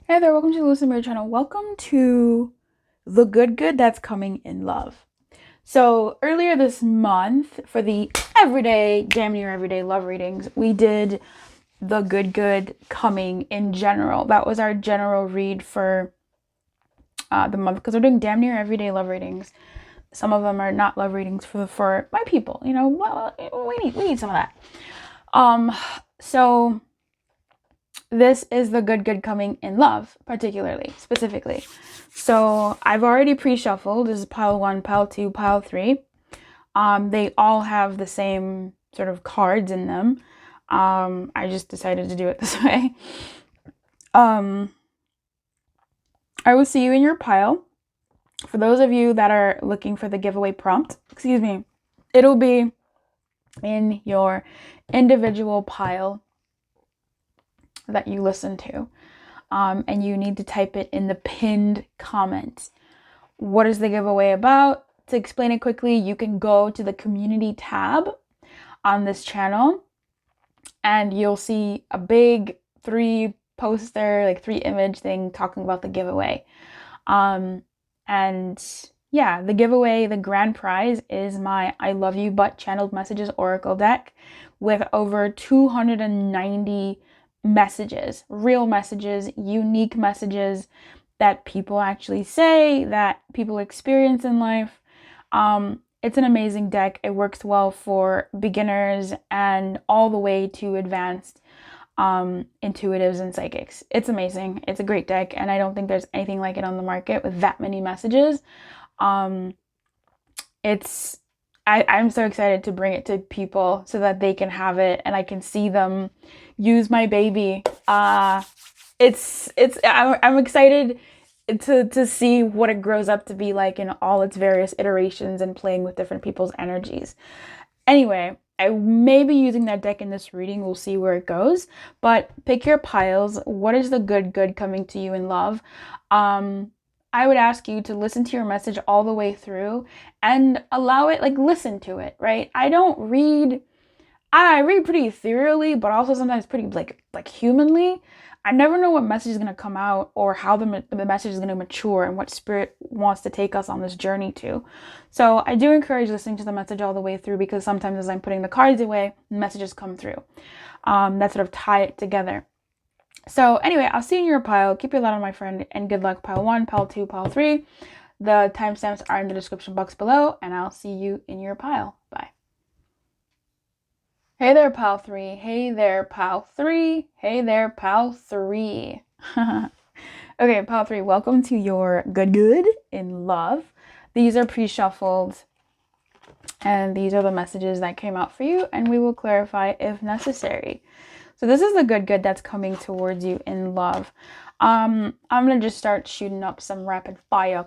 Hey there, welcome to the Lumiere channel. Welcome to the good that's coming in love. So earlier this month, for the damn near everyday love readings, we did the good coming in general. That was our general read for the month, because we're doing damn near everyday love readings. Some of them are not love readings for my people. You know, well, we need some of that. So this is the good coming in love, particularly, specifically. So I've already pre-shuffled. This is pile 1, pile 2, pile 3. They all have the same sort of cards in them. I just decided to do it this way. I will see you in your pile. For those of you that are looking for the giveaway prompt, it'll be in your individual pile that you listen to. And you need to type it in the pinned comment. What is the giveaway about? To explain it quickly, you can go to the community tab on this channel and you'll see a big 3 image thing talking about the giveaway. And yeah, the giveaway, the grand prize is my I Love You But Channeled Messages Oracle deck with over 290 messages, real messages, unique messages that people actually say, that people experience in life. It's an amazing deck. It works well for beginners and all the way to advanced intuitives and psychics. It's amazing. It's a great deck, and I don't think there's anything like it on the market with that many messages. I'm so excited to bring it to people so that they can have it and I can see them use my baby. I'm excited to see what it grows up to be like in all its various iterations and playing with different people's energies. Anyway, I may be using that deck in this reading. We'll see where it goes. But pick your piles. What is the good coming to you in love? I would ask you to listen to your message all the way through and allow it, listen to it, right? I read pretty ethereally, but also sometimes pretty like humanly. I never know what message is going to come out or how the message is going to mature and what spirit wants to take us on this journey to. So I do encourage listening to the message all the way through, because sometimes as I'm putting the cards away, messages come through that sort of tie it together. So anyway, I'll see you in your pile. Keep your light on, my friend, and good luck. Pile 1, pile 2, pile 3. The timestamps are in the description box below, and I'll see you in your pile. Bye. Hey there, pile 3. Hey there, pile 3. Hey there, pile 3. Okay, pile 3, welcome to your good in love. These are pre-shuffled, and these are the messages that came out for you, and we will clarify if necessary. So this is the good that's coming towards you in love. I'm gonna just start shooting up some rapid fire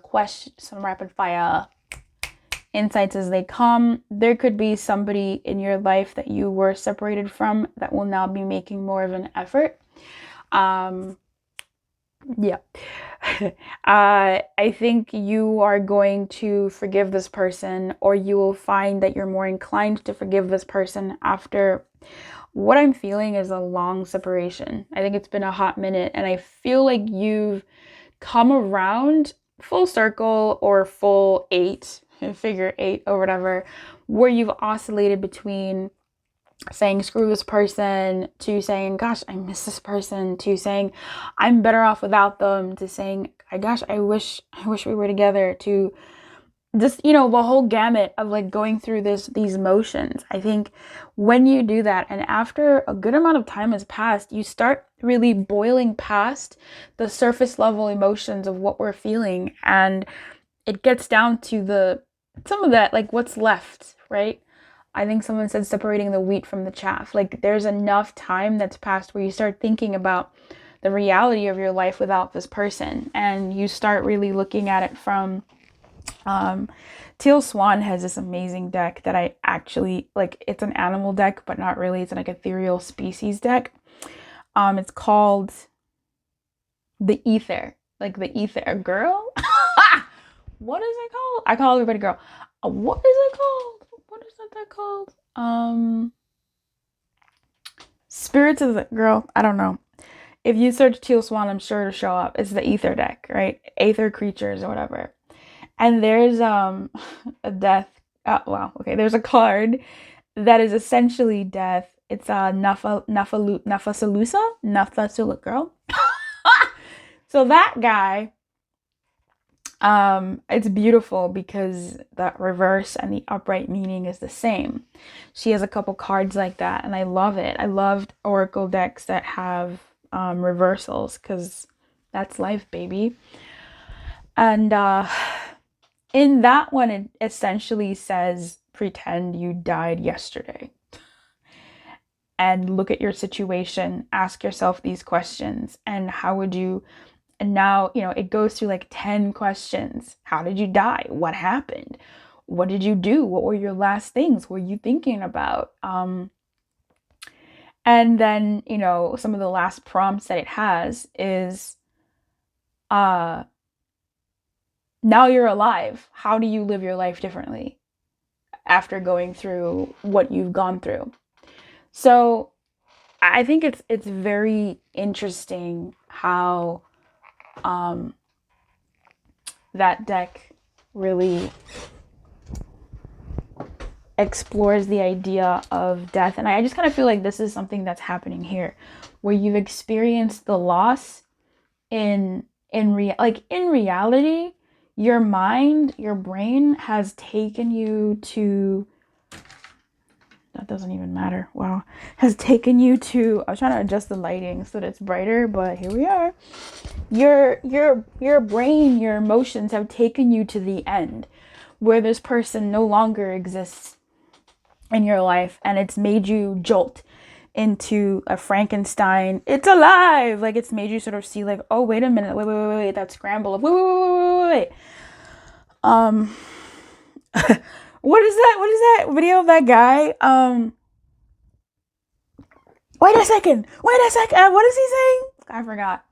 insights as they come. There could be somebody in your life that you were separated from that will now be making more of an effort. Yeah. I think you are going to forgive this person, or you will find that you're more inclined to forgive this person after what I'm feeling is a long separation. I think it's been a hot minute, and I feel like you've come around full circle or full 8, figure 8 or whatever, where you've oscillated between saying screw this person to saying gosh, I miss this person, to saying I'm better off without them, to saying gosh, I wish we were together, to just, the whole gamut of going through these motions. I think when you do that, and after a good amount of time has passed, you start really boiling past the surface level emotions of what we're feeling, and it gets down to some of that, what's left, right? I think someone said separating the wheat from the chaff. There's enough time that's passed where you start thinking about the reality of your life without this person, and you start really looking at it from Teal Swan has this amazing deck that I actually it's an animal deck, but not really. It's ethereal species deck. It's called the Ether, the Ether girl. What is it called? I call everybody girl. What is it called? What is that called? Spirits of the girl. I don't know. if you search teal swan, I'm sure it'll show up. It's the ether deck, right? Aether creatures or whatever. And there's a death. Wow. Okay. There's a card that is essentially death. It's a Nafasalusa girl. So that guy, it's beautiful because the reverse and the upright meaning is the same. She has a couple cards like that, and I love it. I loved oracle decks that have reversals, because that's life, baby. And in that one, it essentially says, pretend you died yesterday. And look at your situation, ask yourself these questions, and how would you, and now, you know, it goes through like 10 questions. How did you die? What happened? What did you do? What were your last things? What were you thinking about? And then, you know, some of the last prompts that it has is, now you're alive. How do you live your life differently after going through what you've gone through? So I think it's very interesting how that deck really explores the idea of death. And I just kind of feel like this is something that's happening here, where you've experienced the loss in reality, your mind, your brain has taken you to, that doesn't even matter. Wow. Has taken you to, I was trying to adjust the lighting so that it's brighter, but here we are. Your brain, your emotions have taken you to the end where this person no longer exists in your life, and it's made you jolt into a Frankenstein, it's alive. Like, it's made you sort of see like, oh, wait a minute. Wait, that scramble of wait. What is that video of that guy? Wait a second. What is he saying? I forgot.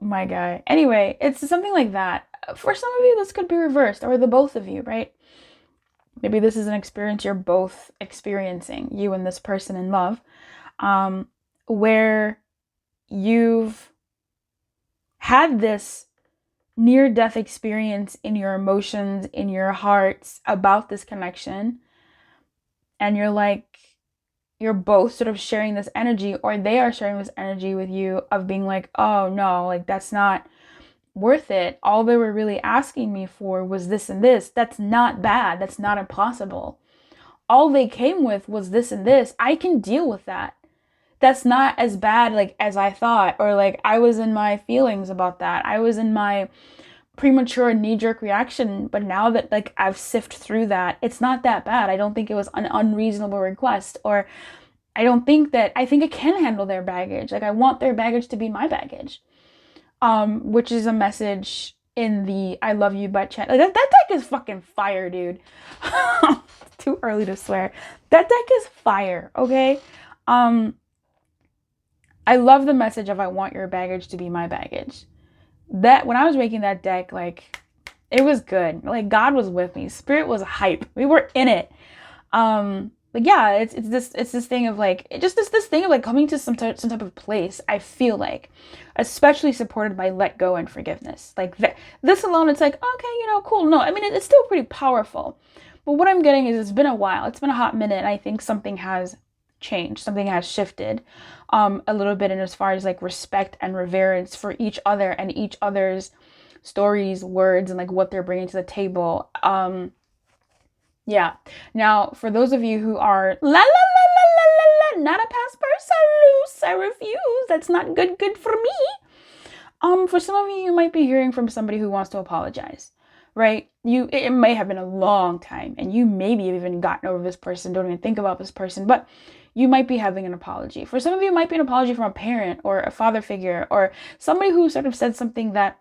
My guy. Anyway, it's something like that. For some of you, this could be reversed, or the both of you, right? Maybe this is an experience you're both experiencing, you and this person in love, where you've had this near-death experience in your emotions, in your hearts about this connection, and you're both sort of sharing this energy, or they are sharing this energy with you of being like, oh no, like that's not worth it. All they were really asking me for was this and this. That's not bad. That's not impossible. All they came with was this and this. I can deal with that. That's not as bad like as I thought, or like I was in my feelings about that. I was in my premature knee-jerk reaction, but now that like I've sifted through that, it's not that bad. I don't think it was an unreasonable request, or I think I can handle their baggage. Like, I want their baggage to be my baggage. Which is a message in the I love you butt chat. Like, that deck is fucking fire, dude. Too early to swear. That deck is fire, okay? I love the message of I want your baggage to be my baggage. That when I was making that deck, like, it was good. Like, God was with me. Spirit was hype. We were in it. But yeah, it's this thing of like, this thing of like coming to some type of place, I feel like, especially supported by let go and forgiveness. Like this alone, it's like, okay, you know, cool. No, I mean, it's still pretty powerful. But what I'm getting is, it's been a while. It's been a hot minute. And I think something has changed. Something has shifted a little bit in as far as like respect and reverence for each other and each other's stories, words, and like what they're bringing to the table. Yeah. Now, for those of you who are not a past person, loose, I refuse. That's not good for me. For some of you might be hearing from somebody who wants to apologize, right? It may have been a long time, and you maybe have even gotten over this person, don't even think about this person, but you might be having an apology. For some of you, it might be an apology from a parent or a father figure, or somebody who sort of said something that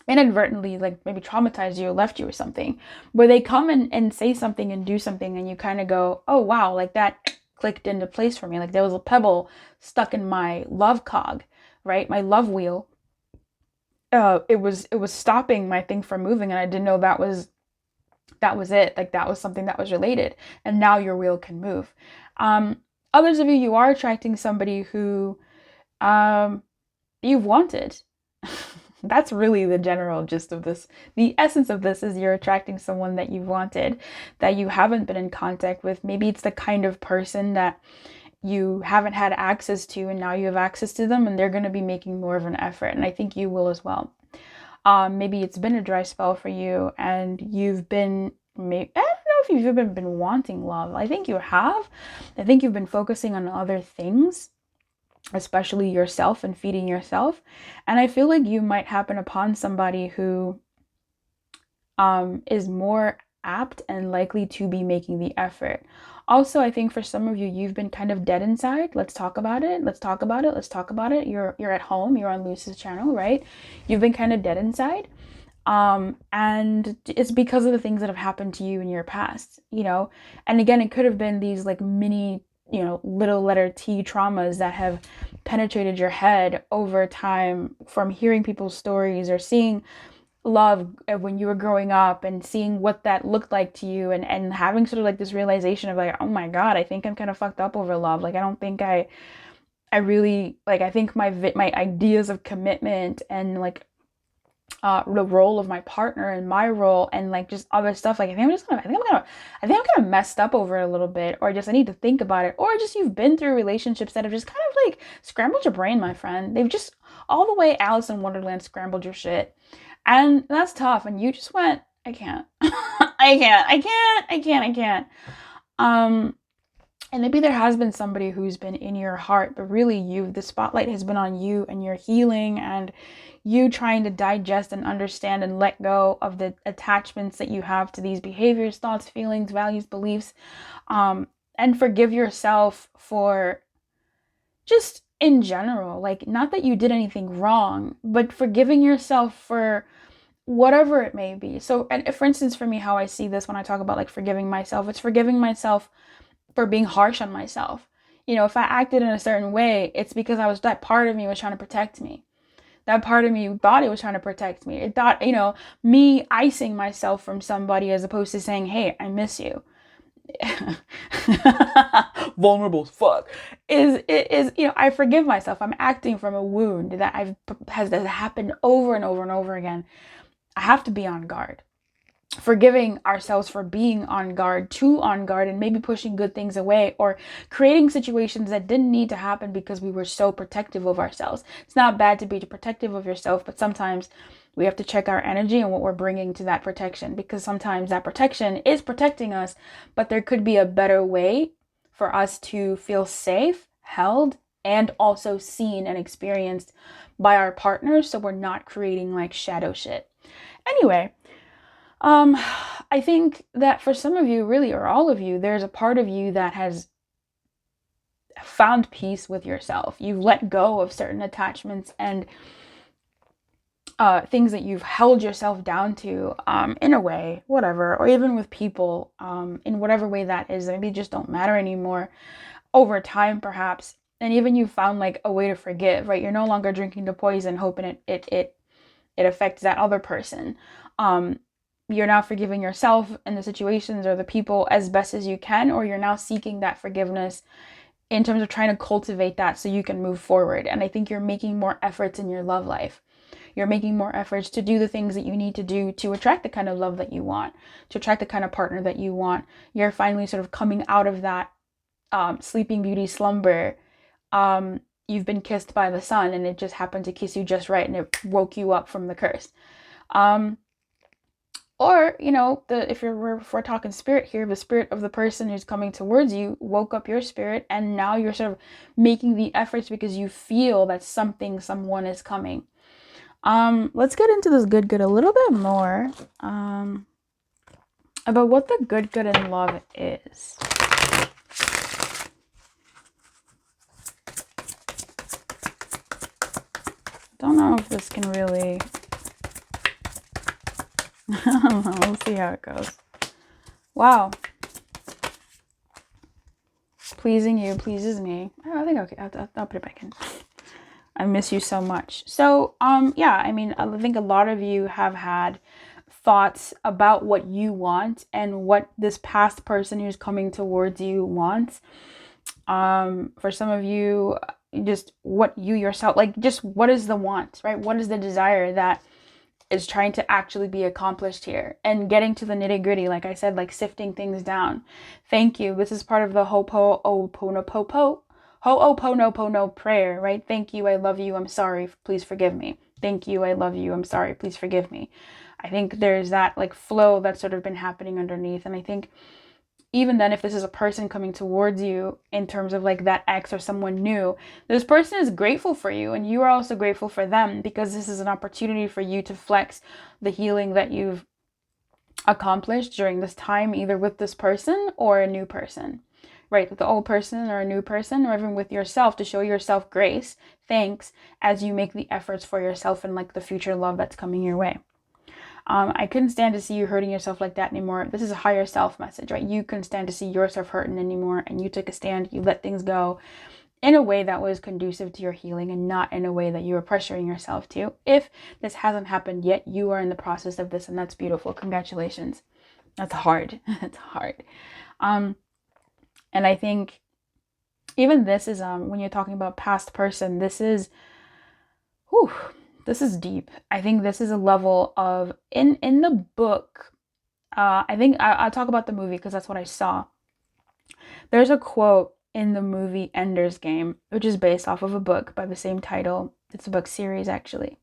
inadvertently like maybe traumatized you or left you or something, where they come and say something and do something, and you kind of go, oh wow, like that clicked into place for me. Like there was a pebble stuck in my love cog, right? My love wheel. It was stopping my thing from moving, and I didn't know that was it. Like that was something that was related, and now your wheel can move. Others of you, you are attracting somebody who you've wanted. That's really the general gist of this. The essence of this is you're attracting someone that you've wanted, that you haven't been in contact with. Maybe it's the kind of person that you haven't had access to, and now you have access to them, and they're going to be making more of an effort. And I think you will as well. Maybe it's been a dry spell for you, and you've been, I don't know if you've even been wanting love. I think you have. I think you've been focusing on other things, especially yourself and feeding yourself. And I feel like you might happen upon somebody who is more apt and likely to be making the effort. Also, I think for some of you, you've been kind of dead inside. Let's talk about it. Let's talk about it. Let's talk about it. You're at home. You're on Luce's channel, right? You've been kind of dead inside. And it's because of the things that have happened to you in your past, you know? And again, it could have been these like mini, you know, little letter T traumas that have penetrated your head over time from hearing people's stories or seeing love when you were growing up and seeing what that looked like to you, and having sort of like this realization of like, oh my God, I think I'm kind of fucked up over love. Like, I don't think I really, like, I think my ideas of commitment and like the role of my partner and my role and like just other stuff, like I think I'm kind of messed up over it a little bit, or just I need to think about it, or just you've been through relationships that have just kind of like scrambled your brain, my friend. They've just all the way Alice in Wonderland scrambled your shit. And that's tough. And you just went, I can't. I can't. And maybe there has been somebody who's been in your heart, but really the spotlight has been on you and your healing and you trying to digest and understand and let go of the attachments that you have to these behaviors, thoughts, feelings, values, beliefs, and forgive yourself for just in general, like not that you did anything wrong, but forgiving yourself for whatever it may be. So, and for instance, for me, how I see this when I talk about like forgiving myself, it's forgiving myself for being harsh on myself. You know, if I acted in a certain way, it's because that part of me was trying to protect me. That part of me thought it was trying to protect me. It thought, you know, me icing myself from somebody as opposed to saying, hey, I miss you. Vulnerable as fuck. Is you know, I forgive myself. I'm acting from a wound that has happened over and over and over again. I have to be on guard. Forgiving ourselves for being on guard, and maybe pushing good things away or creating situations that didn't need to happen because we were so protective of ourselves. It's not bad to be protective of yourself, but sometimes we have to check our energy and what we're bringing to that protection, because sometimes that protection is protecting us, but there could be a better way for us to feel safe, held, and also seen and experienced by our partners, so we're not creating like shadow shit. Anyway, I think that for some of you, really, or all of you, there's a part of you that has found peace with yourself. You've let go of certain attachments and things that you've held yourself down to, in a way, whatever, or even with people, in whatever way that is, maybe just don't matter anymore over time, perhaps. And even you found like a way to forgive, right? You're no longer drinking the poison, hoping it affects that other person. You're now forgiving yourself and the situations or the people as best as you can, or you're now seeking that forgiveness in terms of trying to cultivate that so you can move forward. And I think you're making more efforts in your love life. You're making more efforts to do the things that you need to do to attract the kind of love that you want, to attract the kind of partner that you want. You're finally sort of coming out of that Sleeping Beauty slumber. You've been kissed by the sun and it just happened to kiss you just right and it woke you up from the curse. Or, you know, if we're talking spirit here, the spirit of the person who's coming towards you woke up your spirit, and now you're sort of making the efforts because you feel that someone is coming. Let's get into this good a little bit more, about what the good in love is. Don't know if this can really... We'll see how it goes. Wow. Pleasing you pleases me. Oh, I think okay. I'll put it back in. I miss you so much. So, yeah, I mean, I think a lot of you have had thoughts about what you want and what this past person who's coming towards you wants. For some of you, just what you yourself, like, just what is the want, right? What is the desire that is trying to actually be accomplished here? And getting to the nitty gritty, like I said, like sifting things down. Thank you. This is part of the Ho'oponopono prayer, right? Thank you, I love you, I'm sorry, please forgive me. Thank you, I love you, I'm sorry, please forgive me. I think there's that like flow that's sort of been happening underneath. And I think even then, if this is a person coming towards you in terms of like that ex or someone new, this person is grateful for you and you are also grateful for them, because this is an opportunity for you to flex the healing that you've accomplished during this time, either with this person or a new person, right? With the old person or a new person, or even with yourself, to show yourself grace, thanks, as you make the efforts for yourself and like the future love that's coming your way. I couldn't stand to see you hurting yourself like that anymore. This is a higher self message, right? You couldn't stand to see yourself hurting anymore, and you took a stand. You let things go in a way that was conducive to your healing, and not in a way that you were pressuring yourself to. If this hasn't happened yet, you are in the process of this, and that's beautiful. Congratulations. That's hard. That's hard. And I think even this is when you're talking about past person, this is this is deep. I think this is a level of in the book. I think I'll talk about the movie because that's what I saw. There's a quote in the movie Ender's Game, which is based off of a book by the same title. It's a book series, actually.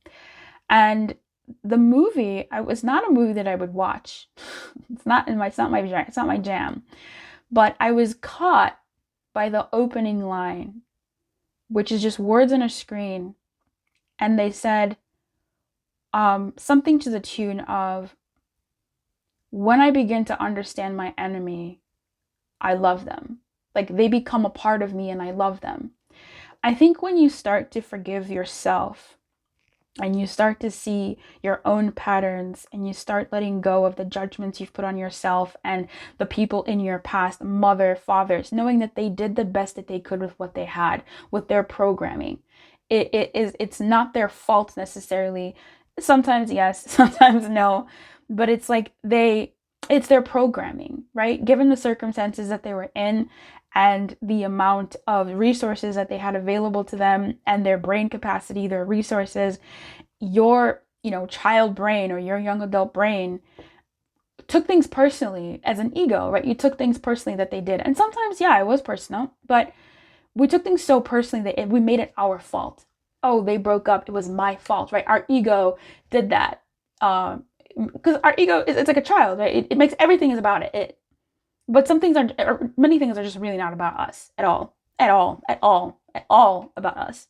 And the movie, it's not a movie that I would watch. It's not my jam. But I was caught by the opening line, which is just words on a screen. And they said something to the tune of, when I begin to understand my enemy, I love them. Like, they become a part of me and I love them. I think when you start to forgive yourself and you start to see your own patterns and you start letting go of the judgments you've put on yourself and the people in your past, mother, fathers, knowing that they did the best that they could with what they had, with their programming. It's not their fault necessarily. Sometimes yes, sometimes no, but it's like it's their programming, right? Given the circumstances that they were in and the amount of resources that they had available to them and their brain capacity, their resources, your, child brain or your young adult brain took things personally as an ego, right? You took things personally that they did. And sometimes, yeah, it was personal, but we took things so personally that we made it our fault. Oh, they broke up. It was my fault, right? Our ego did that. Because our ego, it's like a child, right? It makes everything is about it. But many things are just really not about us at all about us.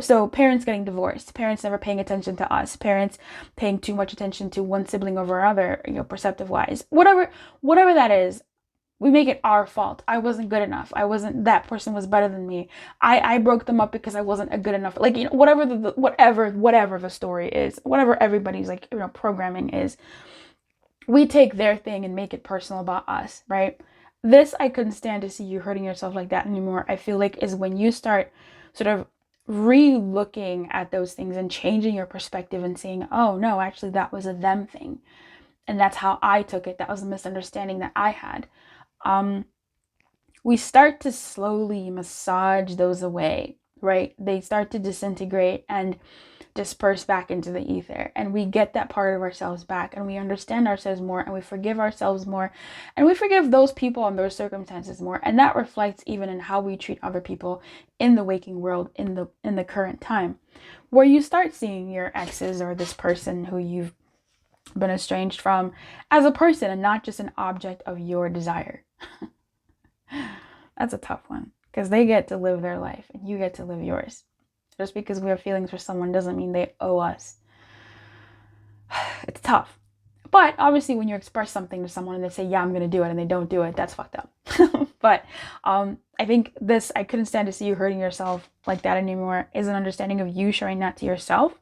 So parents getting divorced, parents never paying attention to us, parents paying too much attention to one sibling over other, perceptive wise, whatever that is. We make it our fault. I wasn't good enough. That person was better than me. I broke them up because I wasn't a good enough. Like, whatever the story is, whatever everybody's programming is, we take their thing and make it personal about us, right? This, I couldn't stand to see you hurting yourself like that anymore. I feel like is when you start sort of re-looking at those things and changing your perspective and saying, oh no, actually that was a them thing. And that's how I took it. That was a misunderstanding that I had. We start to slowly massage those away, right? They start to disintegrate and disperse back into the ether, and we get that part of ourselves back, and we understand ourselves more, and we forgive ourselves more, and we forgive those people and those circumstances more, and that reflects even in how we treat other people in the waking world in the current time, where you start seeing your exes or this person who you've been estranged from as a person and not just an object of your desire. That's a tough one, because they get to live their life and you get to live yours. Just because we have feelings for someone doesn't mean they owe us. It's tough. But obviously when you express something to someone and they say, yeah, I'm going to do it, and they don't do it, that's fucked up. But I think I couldn't stand to see you hurting yourself like that anymore, is an understanding of you showing that to yourself,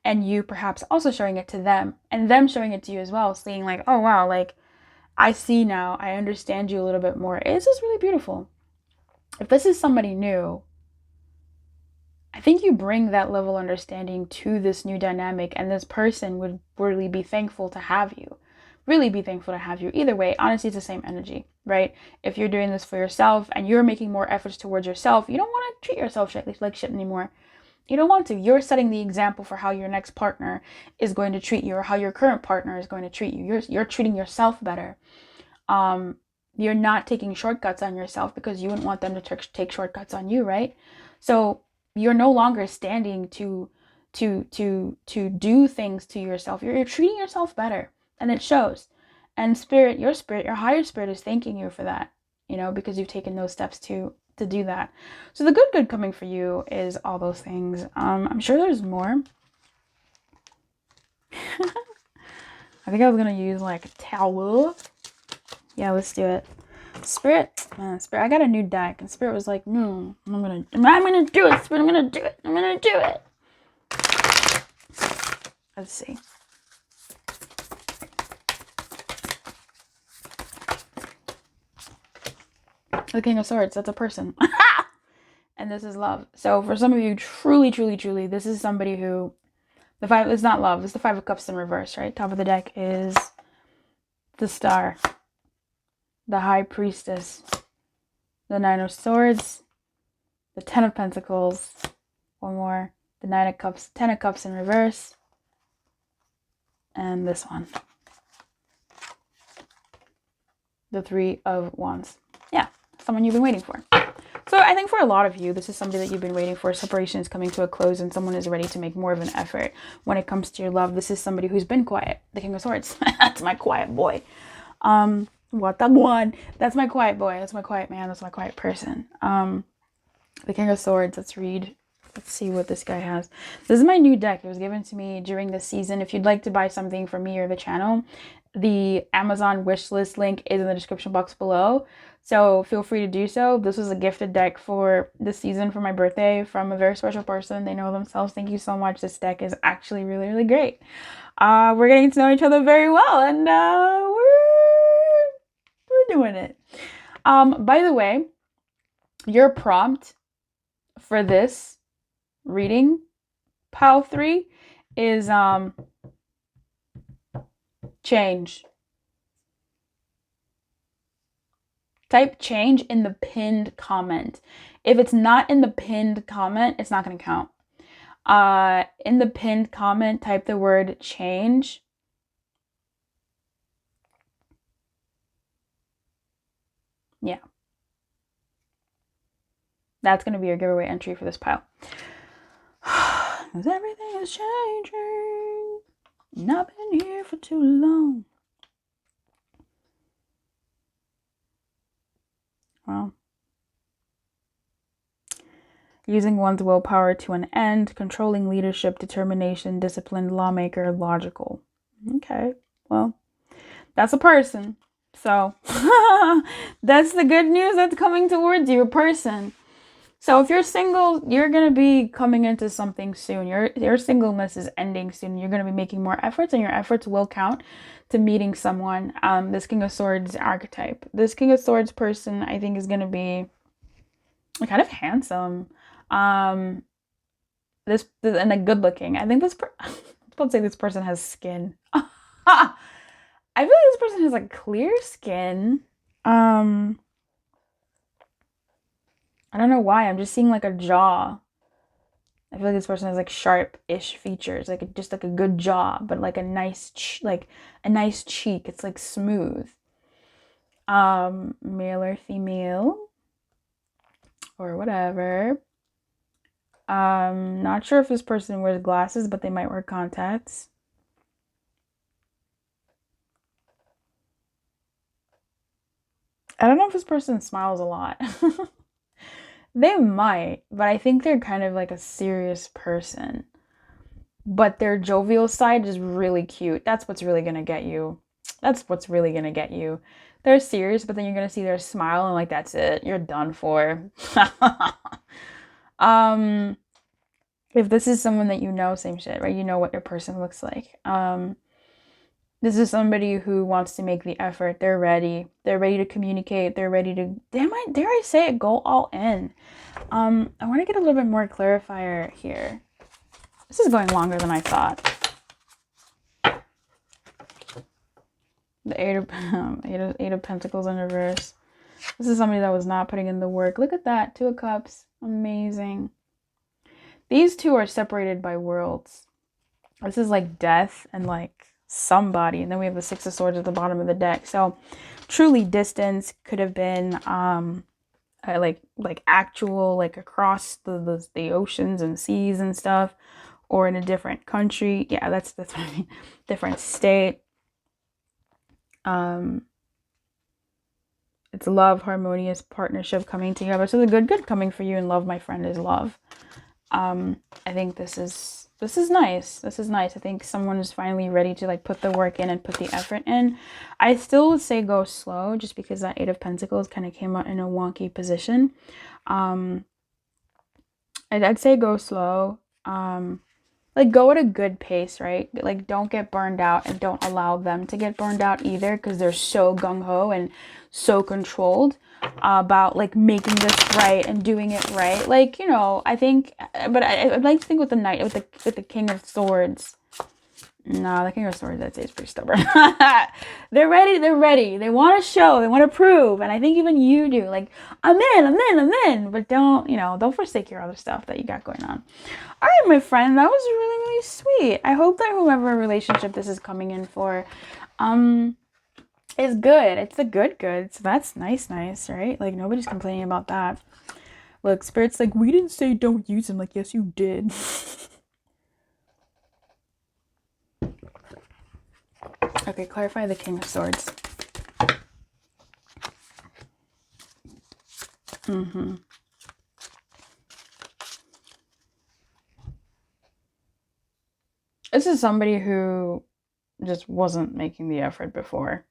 and you perhaps also showing it to them, and them showing it to you as well, saying like, oh wow, like I see now, I understand you a little bit more. It's just really beautiful. If this is somebody new, I think you bring that level of understanding to this new dynamic, and this person would really be thankful to have you. Really be thankful to have you. Either way, honestly, it's the same energy. right? If you're doing this for yourself and you're making more efforts towards yourself, you don't want to treat yourself like shit anymore. You don't want to. You're setting the example for how your next partner is going to treat you, or how your current partner is going to treat you. You're treating yourself better. You're not taking shortcuts on yourself because you wouldn't want them to take shortcuts on you, right? So you're no longer standing to do things to yourself. You're treating yourself better, and it shows. And your higher spirit is thanking you for that, you know, because you've taken those steps to do that. So the good coming for you is all those things. I'm sure there's more. I think I was gonna use like a towel. Yeah, let's do it. Spirit, I got a new deck, and Spirit was like, no, I'm gonna do it, Spirit, I'm gonna do it. Let's see. The King of Swords, that's a person. And this is love. So for some of you, truly, this is somebody who, it's not love, it's the Five of Cups in reverse, right? Top of the deck is the Star, the High Priestess, the Nine of Swords, the Ten of Pentacles, one more, the Nine of Cups, Ten of Cups in reverse, and this one, the Three of Wands. Yeah, someone you've been waiting for. So I think for a lot of you, this is somebody that you've been waiting for. Separation is coming to a close and someone is ready to make more of an effort when it comes to your love. This is somebody who's been quiet. The King of Swords. That's my quiet boy. What the one? That's my quiet boy. That's my quiet man. That's my quiet person. The King of Swords. Let's see what this guy has. This is my new deck. It was given to me during the season. If you'd like to buy something from me or the channel, the Amazon wishlist link is in the description box below. So feel free to do so. This was a gifted deck for this season for my birthday from a very special person. They know themselves. Thank you so much. This deck is actually really great. We're getting to know each other very well, and we're doing it. By the way, your prompt for this reading, pile 3, is change. Type change in the pinned comment. If it's not in the pinned comment, it's not going to count. In the pinned comment, type the word change. Yeah. That's going to be your giveaway entry for this pile. Because everything is changing. And I've been here for too long. Well, using one's willpower to an end, controlling leadership, determination, disciplined, lawmaker, logical. Okay, well, that's a person. So that's the good news that's coming towards you, a person. So if you're single, you're going to be coming into something soon. Your singleness is ending soon. You're going to be making more efforts, and your efforts will count to meeting someone. This King of Swords archetype. This King of Swords person, I think, is going to be kind of handsome. This and a good looking. I think I was about to say this person has skin. I feel like this person has like clear skin. I don't know why. I'm just seeing like a jaw. I feel like this person has like sharp-ish features, like just like a good jaw, but like a nice cheek. It's like smooth. Male or female, or whatever. Not sure if this person wears glasses, but they might wear contacts. I don't know if this person smiles a lot. They might, but I think they're kind of like a serious person. But their jovial side is really cute. That's what's really going to get you. They're serious, but then you're going to see their smile and like, that's it. You're done for. If this is someone that you know, same shit, right? You know what your person looks like. This is somebody who wants to make the effort. They're ready. They're ready to communicate. They're ready to, dare I say it, go all in. I want to get a little bit more clarifier here. This is going longer than I thought. The Eight of Pentacles in reverse. This is somebody that was not putting in the work. Look at that. Two of Cups. Amazing. These two are separated by worlds. This is like death and like somebody. And then we have the Six of Swords at the bottom of the deck. So truly distance could have been like actual, like across the oceans and seas and stuff, or in a different country. Yeah, that's what I mean. Different state. It's love, harmonious partnership coming together. So the good coming for you in love, my friend, is love. I think this is nice. This is nice. I think someone is finally ready to like put the work in and put the effort in. I still would say go slow, just because that Eight of Pentacles kind of came out in a wonky position. I'd say go slow. Like go at a good pace, right? Like don't get burned out, and don't allow them to get burned out either, because they're so gung-ho and so controlled about like making this right and doing it right. Like, you know, I think, but I'd like to think with the Knight, with the King of Swords. No, the King of Swords, I'd say, is pretty stubborn. They're ready. They want to show, they want to prove. And I think even you do. Like, I'm in. But don't forsake your other stuff that you got going on. All right, my friend, that was really, really sweet. I hope that whoever relationship this is coming in for, is good. It's the good. So that's nice, right? Like, nobody's complaining about that. Look, Spirit's like, we didn't say don't use him. Like, yes, you did. Okay, clarify the King of Swords. This is somebody who just wasn't making the effort before.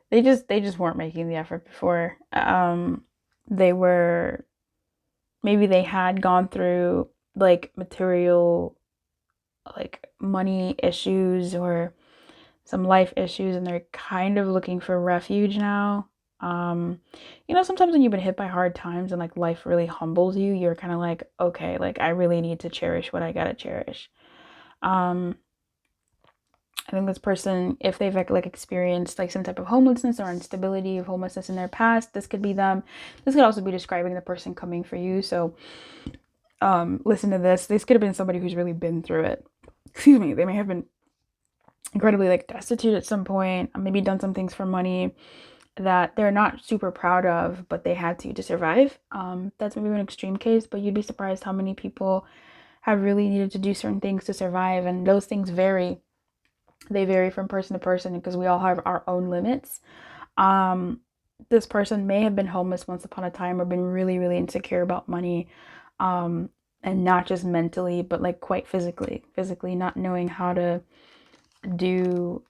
They just weren't making the effort before. Maybe they had gone through like material, like money issues or some life issues, and they're kind of looking for refuge now. Sometimes when you've been hit by hard times and like life really humbles you, you're kind of like, okay, like I really need to cherish what I gotta cherish. I think this person, if they've like experienced like some type of homelessness or instability of homelessness in their past, this could be them. This could also be describing the person coming for you. So listen to this. This could have been somebody who's really been through it. Excuse me. They may have been incredibly like destitute at some point, maybe done some things for money that they're not super proud of, but they had to survive. That's maybe an extreme case, but you'd be surprised how many people have really needed to do certain things to survive, and those things vary. They vary from person to person because we all have our own limits. This person may have been homeless once upon a time, or been really, really insecure about money, and not just mentally, but like quite physically not knowing how to do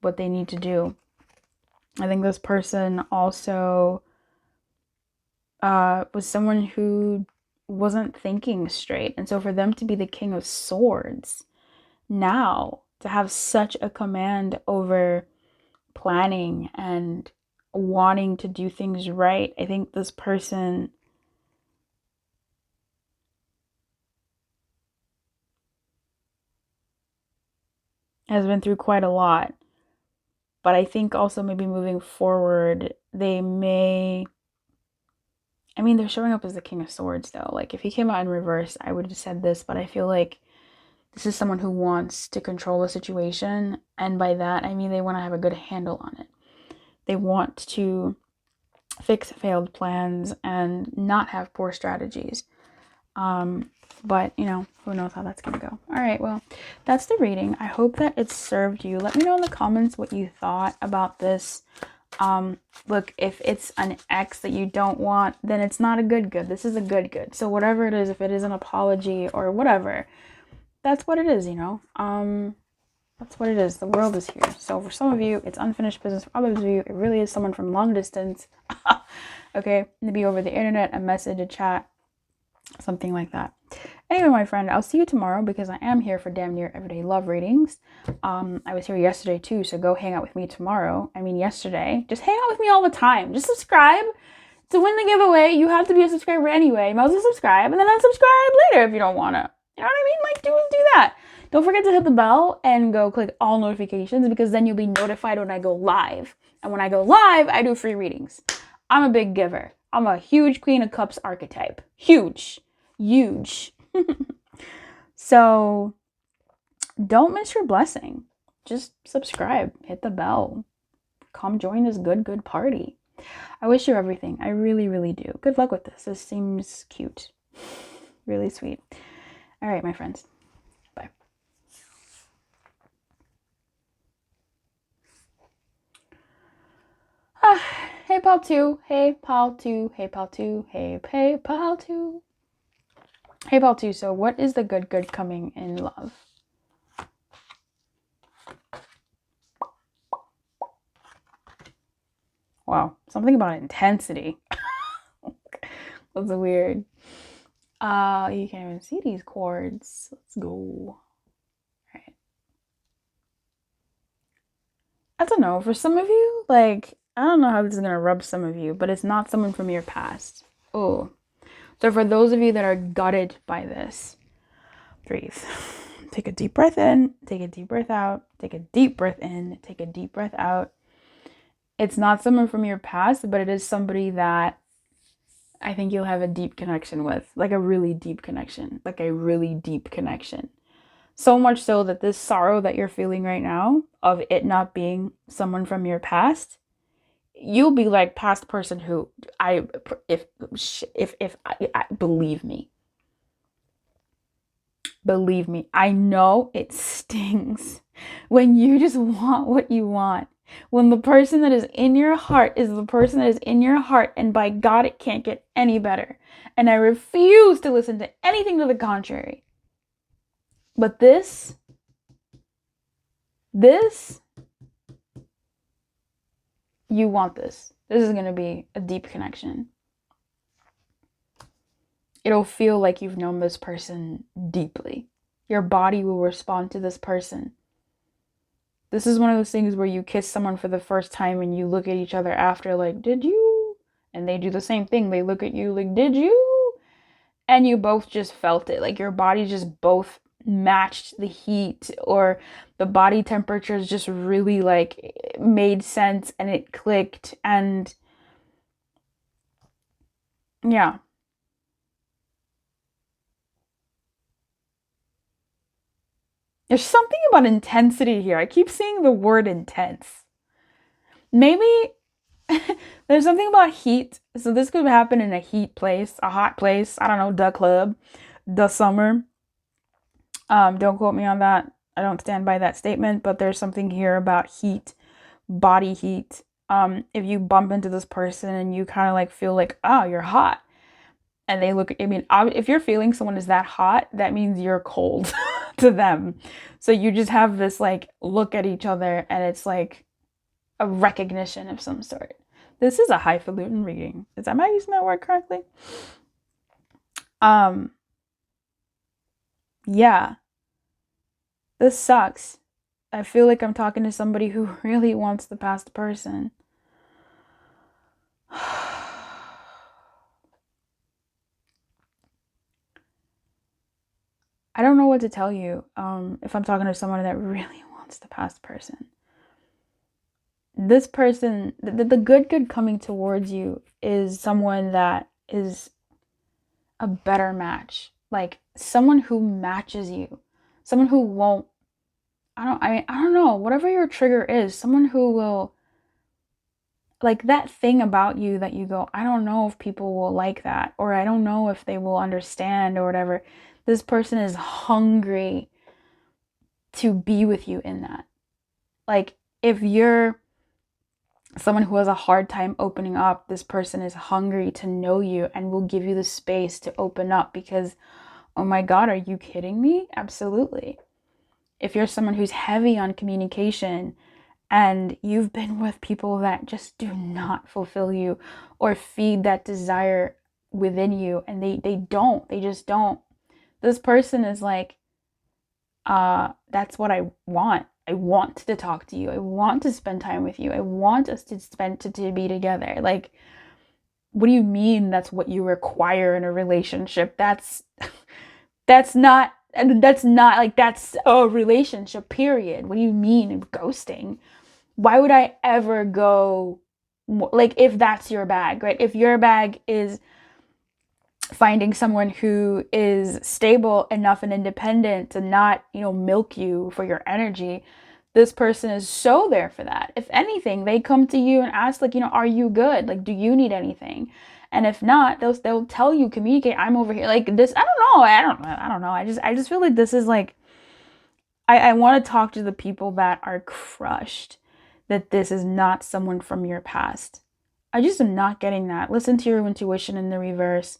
what they need to do. I think this person also was someone who wasn't thinking straight. And so for them to be the King of Swords now, to have such a command over planning and wanting to do things right, I think this person has been through quite a lot. But I think also maybe moving forward, they're showing up as the King of Swords though. Like if he came out in reverse, I would have said this, but I feel like this is someone who wants to control the situation. And by that, I mean they want to have a good handle on it. They want to fix failed plans and not have poor strategies. But, who knows how that's going to go. All right, well, that's the reading. I hope that it served you. Let me know in the comments what you thought about this. Look, if it's an X that you don't want, then it's not a good. This is a good. So whatever it is, if it is an apology or whatever, that's what it is, That's what it is. The world is here. So for some of you, it's unfinished business. For others of you, it really is someone from long distance. Okay, maybe over the internet, a message, a chat, something like that. Anyway, my friend, I'll see you tomorrow because I am here for damn near everyday love readings. I was here yesterday too, so go hang out with me tomorrow. Yesterday. Just hang out with me all the time. Just subscribe. To win the giveaway, you have to be a subscriber anyway. You might as well subscribe and then unsubscribe later if you don't want to. You know what I mean? Like, do that. Don't forget to hit the bell and go click all notifications, because then you'll be notified when I go live. And when I go live, I do free readings. I'm a big giver. I'm a huge Queen of Cups archetype. Huge. So don't miss your blessing. Just subscribe, hit the bell, come join this good party. I wish you everything. I really, really do. Good luck with this. This seems cute. Really sweet. All right, my friends. Bye. Hey, pal 2. Hey, pal 2. Hey, pal 2. Hey, pal 2. Hey, pal 2. So what is the good coming in love? Wow, something about intensity. That's weird. You can't even see these chords. Let's go. All right. I don't know. For some of you, like, I don't know how this is gonna rub some of you, but it's not someone from your past. Oh. So for those of you that are gutted by this, breathe. Take a deep breath in, take a deep breath out, take a deep breath in, take a deep breath out. It's not someone from your past, but it is somebody that I think you'll have a deep connection with, like a really deep connection, So much so that this sorrow that you're feeling right now of it not being someone from your past, you'll be like past person who if believe me, I know it stings when you just want what you want. When the person that is in your heart is the person that is in your heart, and by God, it can't get any better. And I refuse to listen to anything to the contrary. But this, you want this. This is going to be a deep connection. It'll feel like you've known this person deeply. Your body will respond to this person. This is one of those things where you kiss someone for the first time and you look at each other after like, did you? And they do the same thing. They look at you like, did you? And you both just felt it. Like your body just both matched the heat, or the body temperatures just really like made sense and it clicked. And yeah. There's something about intensity here. I keep seeing the word intense. Maybe there's something about heat. So this could happen in a heat place, a hot place. I don't know, the club, the summer. Don't quote me on that. I don't stand by that statement, but there's something here about heat, body heat. If you bump into this person and you kind of like feel like, oh, you're hot. And they look, if you're feeling someone is that hot, that means you're cold to them. So you just have this like look at each other and it's like a recognition of some sort. This is a highfalutin reading. Am I using that word correctly? Yeah. This sucks. I feel like I'm talking to somebody who really wants the past person. I don't know what to tell you if I'm talking to someone that really wants the past person. This person, the good coming towards you is someone that is a better match. Like someone who matches you. Someone who won't, I don't know, whatever your trigger is, someone who will, like that thing about you that you go, I don't know if people will like that, or I don't know if they will understand or whatever. This person is hungry to be with you in that. Like if you're someone who has a hard time opening up, this person is hungry to know you and will give you the space to open up because, oh my God, are you kidding me? Absolutely. If you're someone who's heavy on communication and you've been with people that just do not fulfill you or feed that desire within you, and they just don't. This person is like, that's what I want. I want to talk to you. I want to spend time with you. I want us to be together. Like, what do you mean that's what you require in a relationship? That's not And that's not like, that's a relationship, period. What do you mean ghosting? Why would I ever go, like, if that's your bag, right? If your bag is finding someone who is stable enough and independent to not, milk you for your energy, this person is so there for that. If anything, they come to you and ask, like, are you good? Like, do you need anything? And if not, they'll tell you, communicate, I'm over here. Like this, I don't know. I just feel like this is like, I want to talk to the people that are crushed that this is not someone from your past. I just am not getting that. Listen to your intuition in the reverse.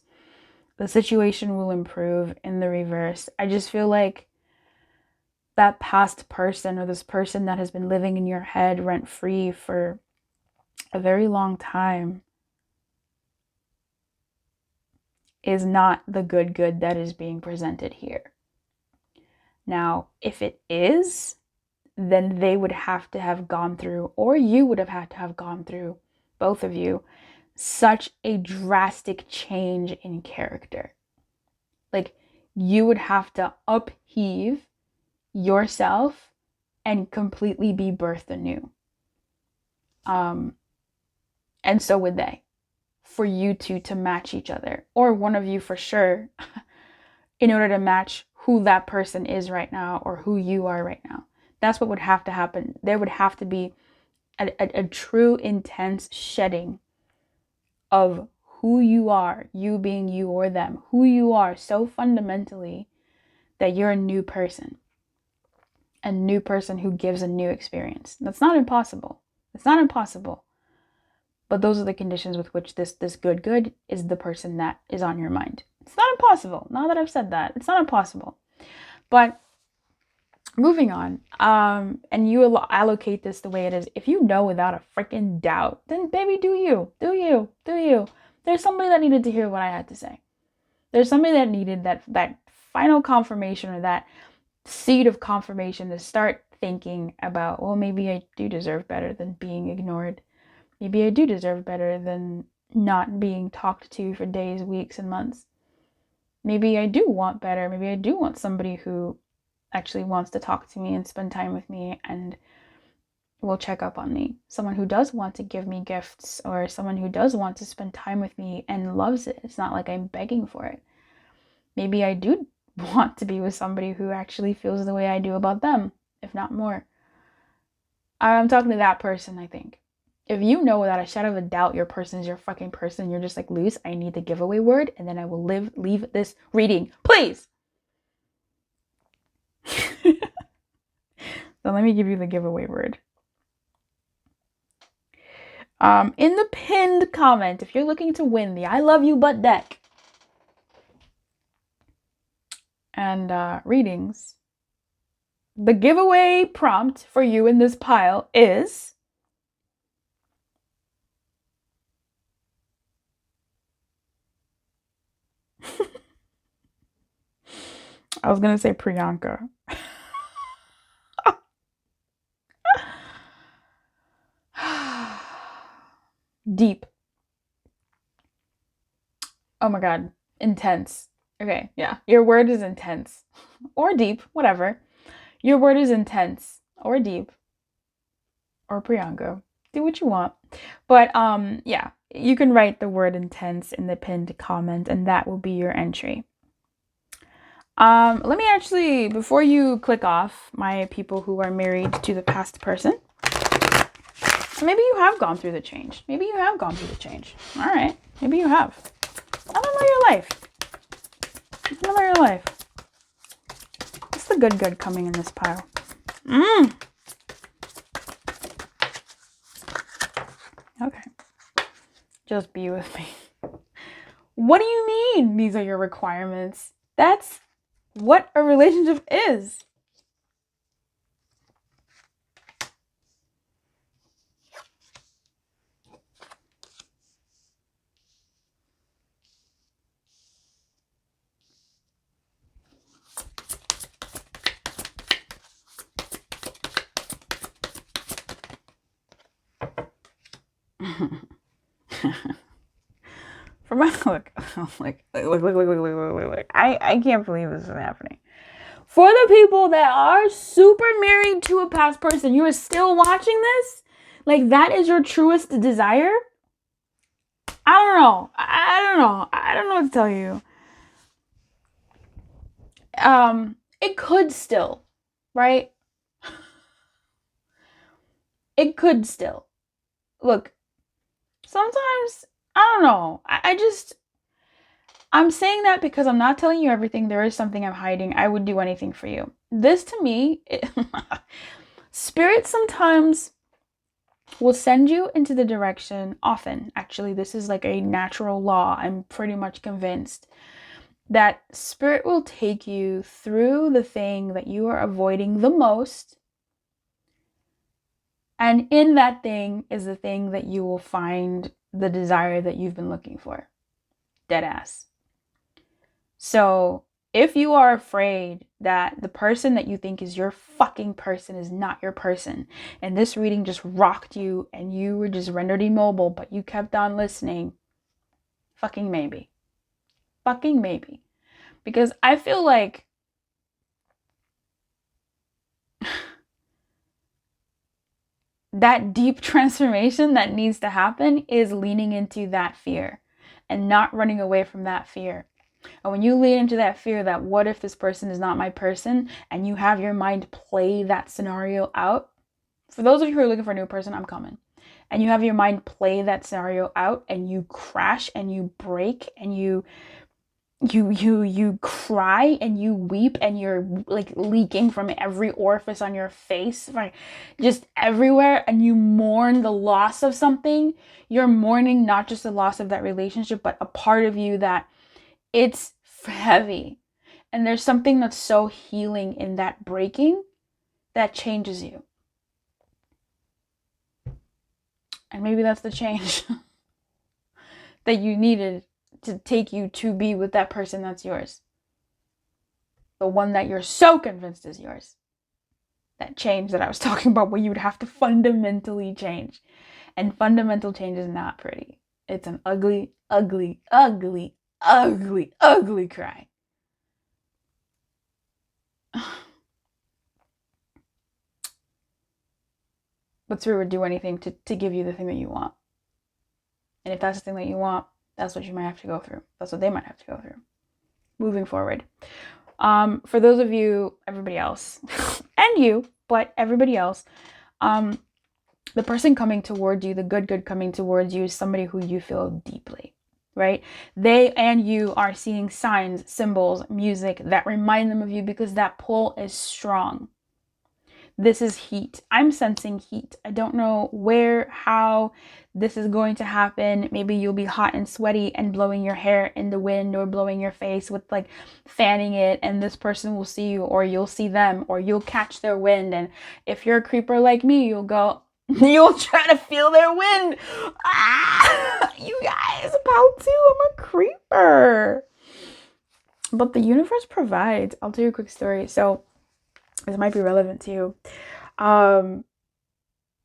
The situation will improve in the reverse. I just feel like that past person, or this person that has been living in your head rent-free for a very long time, is not the good that is being presented here. Now, if it is, then they would have to have gone through, or you would have had to have gone through, both of you, such a drastic change in character. Like, you would have to upheave yourself and completely be birthed anew. And so would they, for you two to match each other, or one of you for sure, in order to match who that person is right now, or who you are right now. That's what would have to happen. There would have to be a true, intense shedding of who you are, you being you or them, who you are so fundamentally that you're a new person who gives a new experience. That's not impossible. It's not impossible. But those are the conditions with which this good is the person that is on your mind. It's not impossible. Now that I've said that, it's not impossible. But moving on, and you allocate this the way it is. If you know without a freaking doubt, then baby, do you. There's somebody that needed to hear what I had to say. There's somebody that needed that final confirmation, or that seed of confirmation, to start thinking about, well, maybe I do deserve better than being ignored. Maybe I do deserve better than not being talked to for days, weeks, and months. Maybe I do want better. Maybe I do want somebody who actually wants to talk to me and spend time with me and will check up on me. Someone who does want to give me gifts, or someone who does want to spend time with me and loves it. It's not like I'm begging for it. Maybe I do want to be with somebody who actually feels the way I do about them, if not more. I'm talking to that person, I think. If you know without a shadow of a doubt your person is your fucking person, you're just like, Luce, I need the giveaway word, and then I will leave this reading. Please! So let me give you the giveaway word. In the pinned comment, if you're looking to win the I Love You But deck and readings, the giveaway prompt for you in this pile is I was going to say Priyanka. Deep. Oh my God. Intense. Okay, yeah. Your word is intense. Or deep, whatever. Your word is intense. Or deep. Or Priyanka. Do what you want. But yeah. You can write the word intense in the pinned comment, and that will be your entry. Let me actually, before you click off, my people who are married to the past person, maybe you have gone through the change. Maybe you have gone through the change. All right. Maybe you have. I don't know your life. I don't know your life. What's the good coming in this pile? Okay. Just be with me. What do you mean these are your requirements? That's what a relationship is. For my look. I can't believe this is happening. For the people that are super married to a past person, you are still watching this? Like, that is your truest desire? I don't know. I don't know what to tell you. It could still, right? It could still. Look, sometimes, I don't know. I'm saying that because I'm not telling you everything. There is something I'm hiding. I would do anything for you. This to me, Spirit sometimes will send you into the direction, often, actually, this is like a natural law. I'm pretty much convinced that Spirit will take you through the thing that you are avoiding the most. And in that thing is the thing that you will find the desire that you've been looking for. Deadass. So if you are afraid that the person that you think is your fucking person is not your person, and this reading just rocked you and you were just rendered immobile, but you kept on listening, fucking maybe. Fucking maybe. Because I feel like that deep transformation that needs to happen is leaning into that fear and not running away from that fear. And when you lean into that fear that what if this person is not my person, and you have your mind play that scenario out, for those of you who are looking for a new person, I'm coming. And you have your mind play that scenario out, and you crash and you break and you cry and you weep, and you're like leaking from every orifice on your face, right? Just everywhere, and you mourn the loss of something. You're mourning not just the loss of that relationship, but a part of you that it's heavy. And there's something that's so healing in that breaking that changes you. And maybe that's the change that you needed to take you to be with that person that's yours. The one that you're so convinced is yours. That change that I was talking about, where you would have to fundamentally change. And fundamental change is not pretty. It's an ugly, ugly, ugly, ugly, ugly cry. But Spirit would do anything to give you the thing that you want. And if that's the thing that you want, that's what you might have to go through. That's what they might have to go through. Moving forward. For those of you, everybody else, and you, but everybody else, the person coming towards you, the good coming towards you, is somebody who you feel deeply, right? They and you are seeing signs, symbols, music that remind them of you, because that pull is strong. This is heat. I'm sensing heat. I don't know where, how this is going to happen. Maybe you'll be hot and sweaty and blowing your hair in the wind, or blowing your face with like fanning it, and this person will see you, or you'll see them, or you'll catch their wind. And if you're a creeper like me, you'll you'll try to feel their wind. Ah, you guys, about to, I'm a creeper. But the universe provides. I'll tell you a quick story. So this might be relevant to you.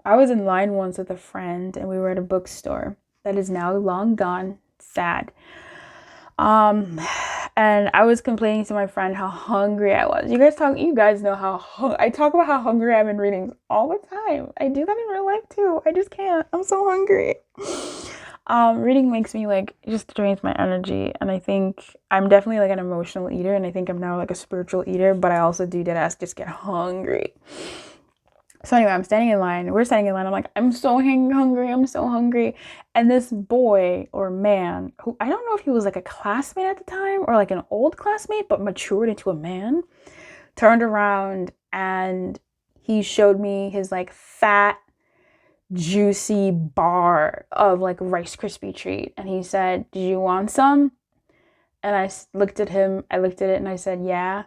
I was in line once with a friend, and we were at a bookstore that is now long gone. Sad. And I was complaining to my friend how hungry I was. You guys know how I talk about how hungry I am in readings all the time. I do that in real life too. I just can't. I'm so hungry. Reading makes me just drains my energy, and I think I'm definitely like an emotional eater, and I think I'm now like a spiritual eater, but I also do deadass just get hungry. So anyway, we're standing in line. I'm like, I'm so hungry. I'm so hungry. And this boy or man, who I don't know if he was like a classmate at the time or like an old classmate, but matured into a man, turned around and he showed me his like fat, juicy bar of like Rice Krispie treat. And he said, "Did you want some?" And I looked at him. I looked at it and I said, "Yeah."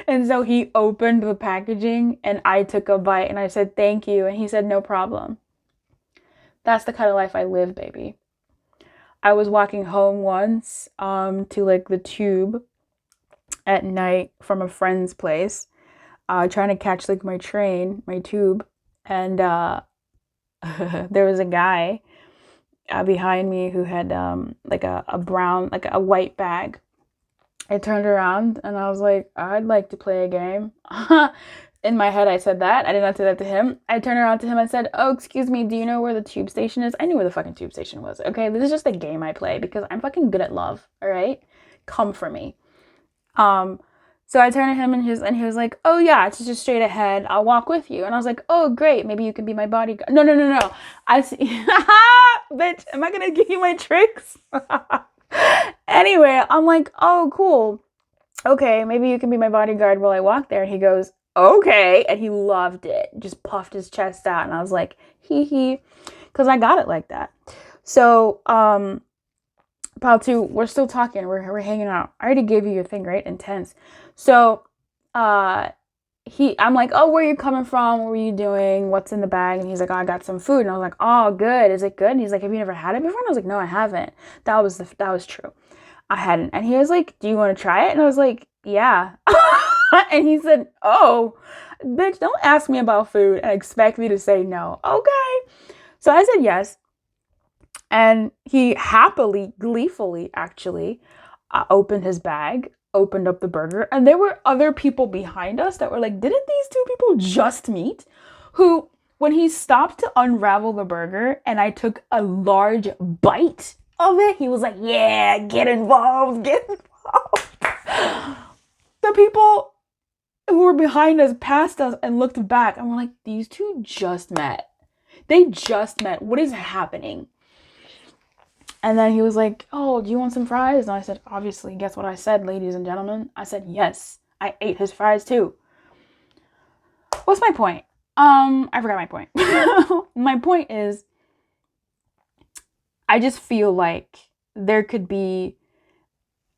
And so he opened the packaging and I took a bite and I said, "Thank you." And he said, "No problem." That's the kind of life I live, baby. I was walking home once to like the tube at night from a friend's place, trying to catch like my train, my tube, and there was a guy behind me who had like a brown, like a white bag. I turned around and I was like, I'd like to play a game. In my head, I said that. I did not say that to him. I turned around to him and said, oh, excuse me, do you know where the tube station is? I knew where the fucking tube station was. Okay, this is just a game I play because I'm fucking good at love. All right, come for me. So I turned to him and he was like, oh yeah, it's just straight ahead. I'll walk with you. And I was like, oh great, maybe you can be my bodyguard. No, no, no, no. I see. Bitch, am I gonna give you my tricks? Anyway, I'm like, oh cool. Okay, maybe you can be my bodyguard while I walk there. And he goes, okay. And he loved it. Just puffed his chest out. And I was like, hee hee. Because I got it like that. So, Pal 2, we're still talking. We're hanging out. I already gave you your thing, right? Intense. So, I'm like, oh, where are you coming from? What were you doing? What's in the bag? And he's like, oh, I got some food. And I was like, oh, good. Is it good? And he's like, have you never had it before? And I was like, no, I haven't. That was true. I hadn't. And he was like, do you want to try it? And I was like, yeah. And he said, oh, bitch, don't ask me about food and expect me to say no. Okay. So I said yes. And he happily, gleefully, actually, opened his bag, opened up the burger. And there were other people behind us that were like, didn't these two people just meet? Who, when he stopped to unravel the burger and I took a large bite of it, he was like, yeah, get involved, get involved. The people who were behind us passed us and looked back and were like, these two just met. They just met. What is happening? And then he was like, oh, do you want some fries? And I said, obviously, guess what I said, ladies and gentlemen? I said, yes, I ate his fries too. What's my point? I forgot my point. My point is, I just feel like there could be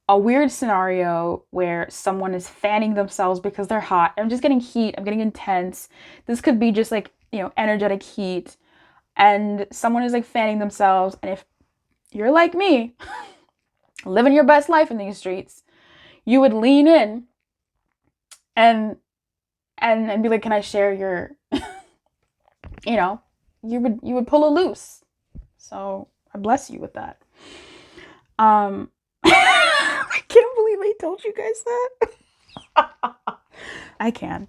a weird scenario where someone is fanning themselves because they're hot. I'm just getting heat. I'm getting intense. This could be just like, energetic heat. And someone is like fanning themselves. And if you're like me, living your best life in these streets, you would lean in and be like, can I share your, you would pull a loose. So I bless you with that. I can't believe I told you guys that. I can.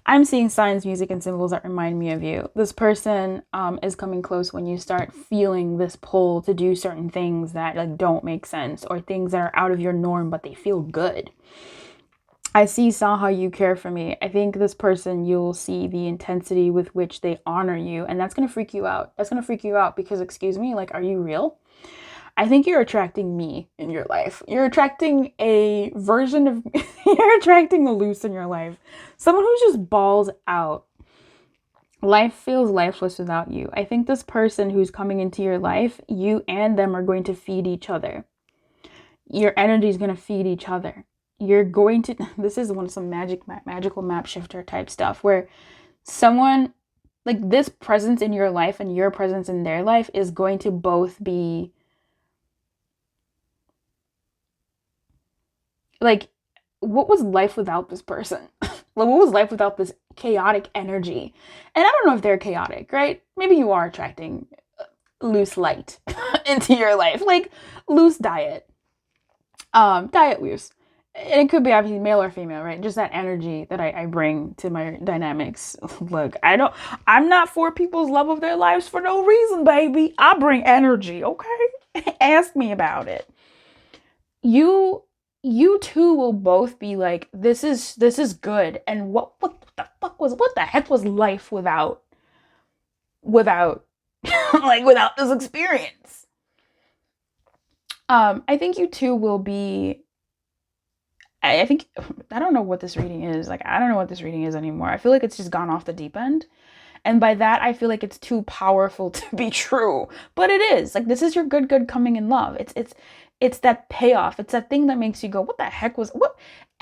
I'm seeing signs, music, and symbols that remind me of you. This person is coming close when you start feeling this pull to do certain things that like don't make sense or things that are out of your norm, but they feel good. I see how you care for me. I think this person, you'll see the intensity with which they honor you, and that's going to freak you out. That's going to freak you out because, excuse me, like, are you real? I think you're attracting me in your life. You're attracting a version of, you're attracting a loose in your life. Someone who's just balls out. Life feels lifeless without you. I think this person who's coming into your life, you and them are going to feed each other. Your energy is going to feed each other. You're going to, this is some magical map shifter type stuff where someone, like this presence in your life and your presence in their life is going to both be like, what was life without this person? Like, what was life without this chaotic energy? And I don't know if they're chaotic, right? Maybe you are attracting loose light into your life, like loose diet loose. And it could be obviously male or female, right? Just that energy that I bring to my dynamics. Look, I'm not for people's love of their lives for no reason, baby. I bring energy, okay? Ask me about it. You two will both be like, this is good. And what the heck was life without like without this experience? I think you two will be, I think, I don't know what this reading is. Like, I don't know what this reading is anymore. I feel like it's just gone off the deep end. And by that, I feel like it's too powerful to be true. But it is. Like, this is your good coming in love. It's that payoff. It's that thing that makes you go, what the heck was, what?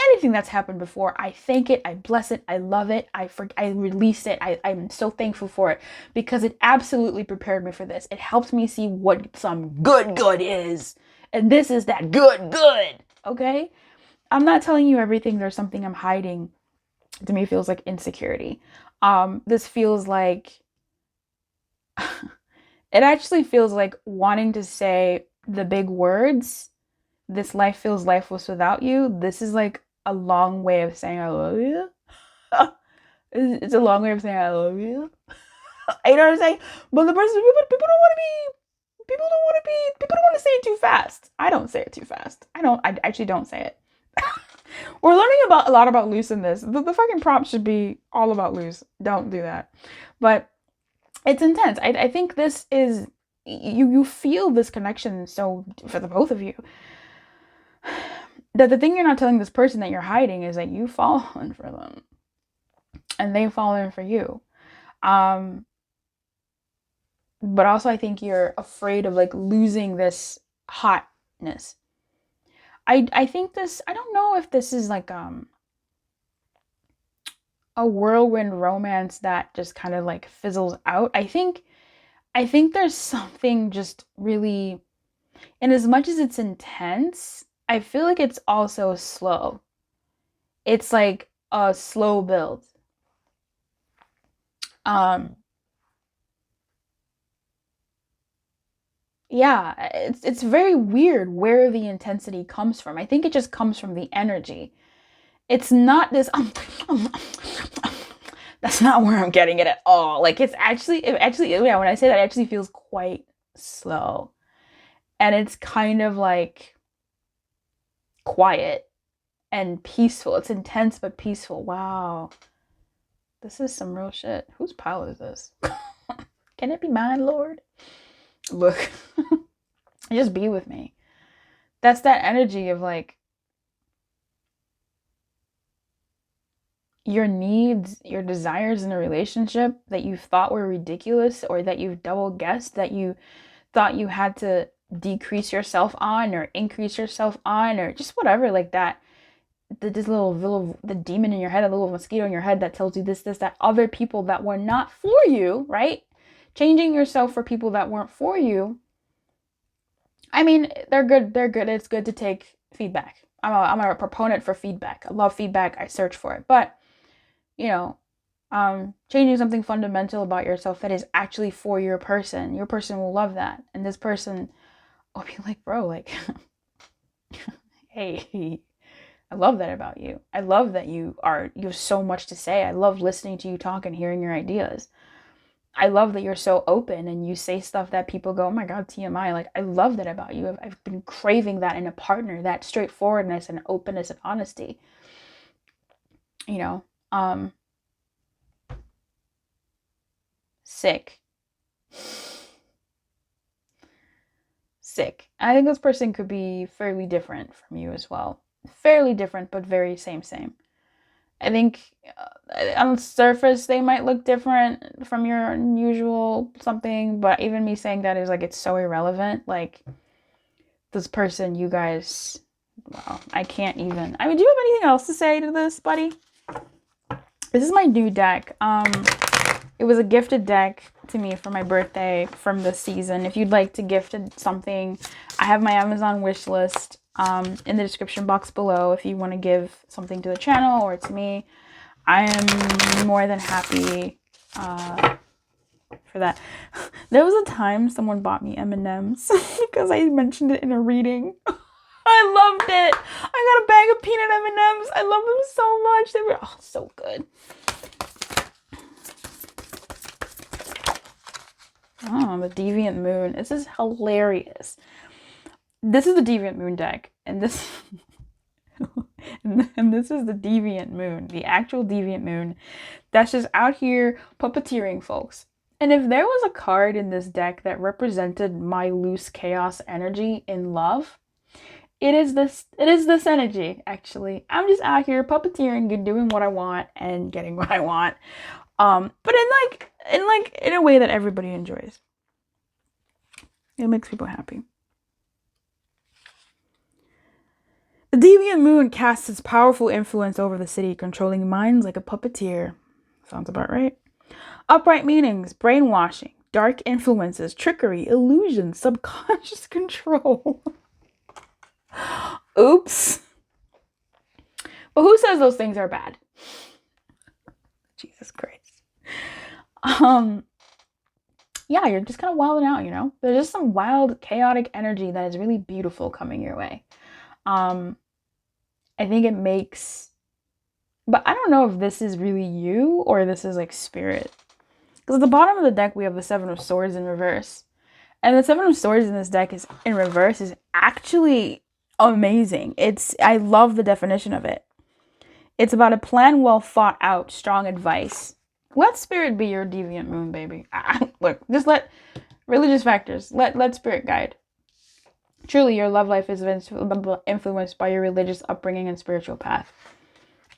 Anything that's happened before, I thank it, I bless it, I love it, I release it, I'm so thankful for it because it absolutely prepared me for this. It helped me see what some good is. And this is that good, okay? I'm not telling you everything. There's something I'm hiding. To me, it feels like insecurity. This feels like, it actually feels like wanting to say the big words this life feels lifeless without you, this is like a long way of saying I love you. It's a long way of saying I love you. You know what I'm saying? But the person, people don't want to be, people don't want to say it too fast. I don't say it too fast. I actually don't say it. We're learning a lot about loose in this. The fucking prompt should be all about loose. Don't do that. But it's intense. I think this is, you feel this connection. So for the both of you, that the thing you're not telling this person that you're hiding is that you've fallen for them and they've fallen for you. But also I think you're afraid of like losing this hotness. I think this, I don't know if this is like a whirlwind romance that just kind of like fizzles out. I think there's something just really, and as much as it's intense, I feel like it's also slow. It's like a slow build. Yeah, it's very weird where the intensity comes from. I think it just comes from the energy. It's not this that's not where I'm getting it at all. Like it actually yeah, when I say that, it actually feels quite slow. And it's kind of like quiet and peaceful. It's intense but peaceful. Wow. This is some real shit. Whose pile is this? Can it be mine, Lord? Look. Just be with me. That's that energy of like your needs, your desires in a relationship that you thought were ridiculous, or that you've double guessed, that you thought you had to decrease yourself on or increase yourself on, or just whatever like that. This little the demon in your head, a little mosquito in your head that tells you this, that other people that were not for you, right? Changing yourself for people that weren't for you. I mean, they're good. It's good to take feedback. I'm a proponent for feedback. I love feedback. I search for it. But, you know, changing something fundamental about yourself that is actually for your person will love that. And this person will be like, bro, like, hey, I love that about you. I love that you have so much to say. I love listening to you talk and hearing your ideas. I love that you're so open and you say stuff that people go, oh my God, TMI. Like, I love that about you. I've been craving that in a partner, that straightforwardness and openness and honesty. You know, sick. I think this person could be fairly different from you as well. Fairly different, but very same. I think on the surface they might look different from your usual something, but even me saying that is like, it's so irrelevant. Like, this person, you guys, well, I can't even. I mean, do you have anything else to say to this, buddy? This is my new deck. It was a gifted deck to me for my birthday from this season. If you'd like to gift something, I have my Amazon wish list in the description box below. If you want to give something to the channel or to me, I am more than happy for that. There was a time someone bought me M&Ms because I mentioned it in a reading. I loved it. I got a bag of peanut M&Ms. I love them so much. They were so good. Oh, the Deviant Moon. This is hilarious. This is the Deviant Moon deck, and this and this is the Deviant Moon, the actual Deviant Moon that's just out here puppeteering folks. And if there was a card in this deck that represented my loose chaos energy in love, it is this energy, actually. I'm just out here puppeteering and doing what I want and getting what I want. But in a way that everybody enjoys. It makes people happy. The Deviant Moon casts its powerful influence over the city, controlling minds like a puppeteer. Sounds about right. Upright meanings, brainwashing, dark influences, trickery, illusion, subconscious control. Oops. But who says those things are bad? Jesus Christ. Yeah, you're just kind of wilding out, you know? There's just some wild, chaotic energy that is really beautiful coming your way. I think it makes, but I don't know if this is really you or this is like spirit. Because at the bottom of the deck, we have the Seven of Swords in reverse. And the Seven of Swords in this deck is in reverse is actually amazing. I love the definition of it. It's about a plan well thought out, strong advice. Let spirit be your deviant moon, baby. Look, just let religious factors, let spirit guide. Truly, your love life is influenced by your religious upbringing and spiritual path.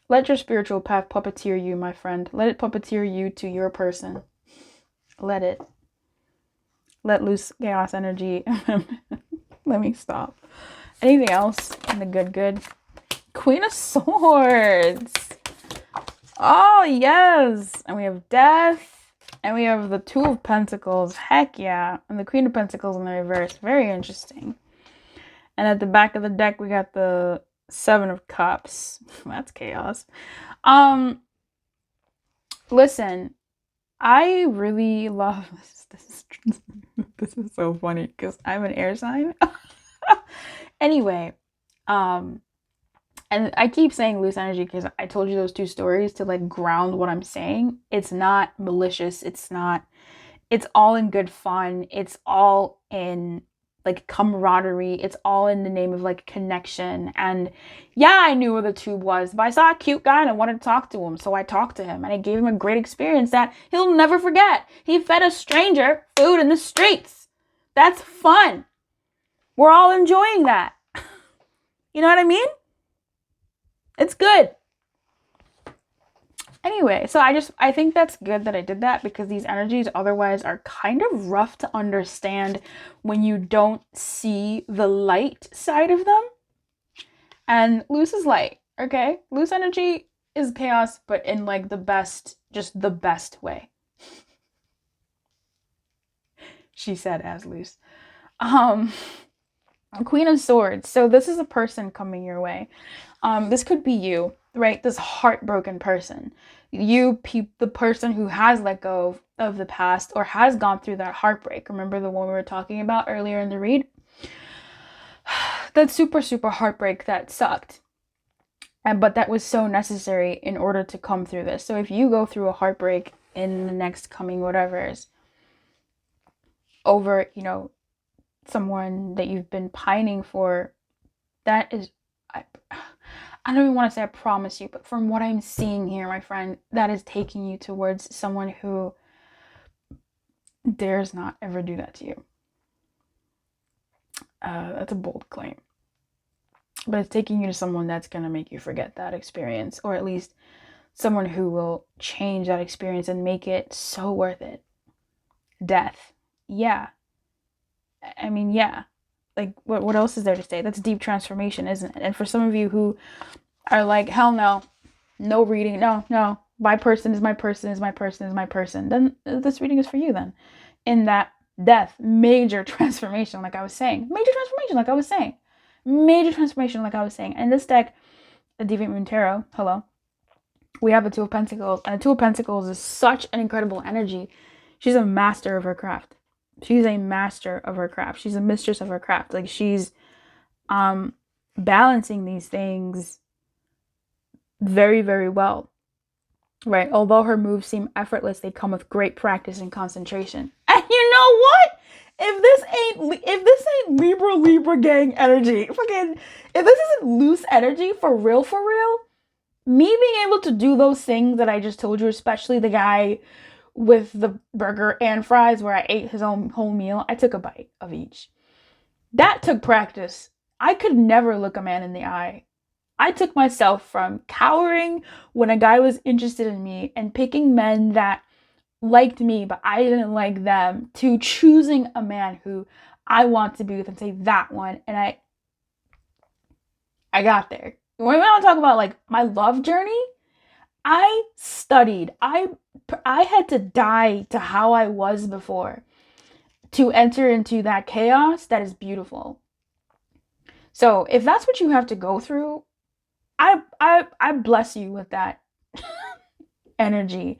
Let your spiritual path puppeteer you, my friend. Let it puppeteer you to your person. Let it. Let loose chaos energy. Let me stop. Anything else in the good? Queen of Swords. Oh, yes. And we have Death. And we have the Two of Pentacles. Heck yeah. And the Queen of Pentacles in the reverse. Very interesting. And at the back of the deck, we got the Seven of Cups. That's chaos. Listen, I really love this. This is so funny because I'm an air sign. Anyway, and I keep saying loose energy because I told you those two stories to like ground what I'm saying. It's not malicious. It's all in good fun. It's all in like camaraderie. It's all in the name of like connection. And yeah, I knew where the tube was, but I saw a cute guy and I wanted to talk to him. So I talked to him and I gave him a great experience that he'll never forget. He fed a stranger food in the streets. That's fun. We're all enjoying that. You know what I mean? It's good. Anyway, so I think that's good that I did that because these energies otherwise are kind of rough to understand when you don't see the light side of them. And loose is light, okay? Loose energy is chaos, but in like the best, just the best way. She said as loose. Queen of Swords. So this is a person coming your way. This could be you, right? This heartbroken person. The person who has let go of the past or has gone through that heartbreak. Remember the one we were talking about earlier in the read? That super, super heartbreak that sucked. But that was so necessary in order to come through this. So if you go through a heartbreak in the next coming whatever's over, someone that you've been pining for, that is, I don't even want to say I promise you, but from what I'm seeing here, my friend, that is taking you towards someone who dares not ever do that to you. That's a bold claim. But it's taking you to someone that's going to make you forget that experience, or at least someone who will change that experience and make it so worth it. Death. Yeah. I mean, yeah. Like, what else is there to say? That's deep transformation, isn't it? And for some of you who are like, hell no reading, no, my person is my person is my person is my person, then this reading is for you then. In that death, major transformation, like I was saying. And this deck, the Deviant Moon Tarot, hello, we have the Two of Pentacles. And the Two of Pentacles is such an incredible energy. She's a master of her craft. She's a master of her craft. She's a mistress of her craft. Like, she's balancing these things very, very well, right? Although her moves seem effortless, they come with great practice and concentration. And you know what? If this ain't Libra gang energy, if this isn't loose energy for real, me being able to do those things that I just told you, especially the guy with the burger and fries where I ate his own whole meal, I took a bite of each. That took practice. I could never look a man in the eye. I took myself from cowering when a guy was interested in me and picking men that liked me but I didn't like them, to choosing a man who I want to be with and say that one. And I got there. When we want to talk about like my love journey, I studied. I had to die to how I was before to enter into that chaos that is beautiful. So if that's what you have to go through, I bless you with that energy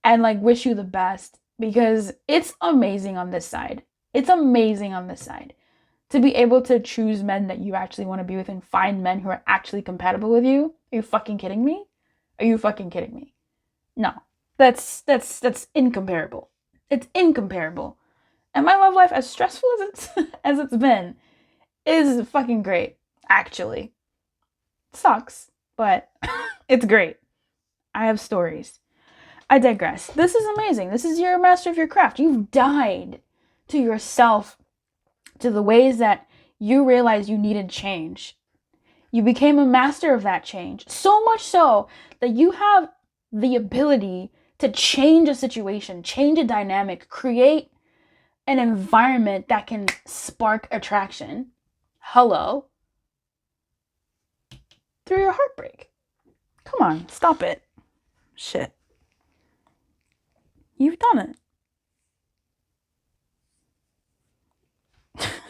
and like wish you the best, because it's amazing on this side. It's amazing on this side. To be able to choose men that you actually want to be with and find men who are actually compatible with you? Are you fucking kidding me? Are you fucking kidding me? No. That's incomparable. It's incomparable. And my love life, as stressful as it's been, is fucking great, actually. Sucks, but it's great. I have stories. I digress. This is amazing. This is your master of your craft. You've died to yourself, to the ways that you realized you needed change. You became a master of that change. So much so that you have the ability to change a situation, change a dynamic, create an environment that can spark attraction. Hello? Through your heartbreak. Come on, stop it. Shit. You've done it.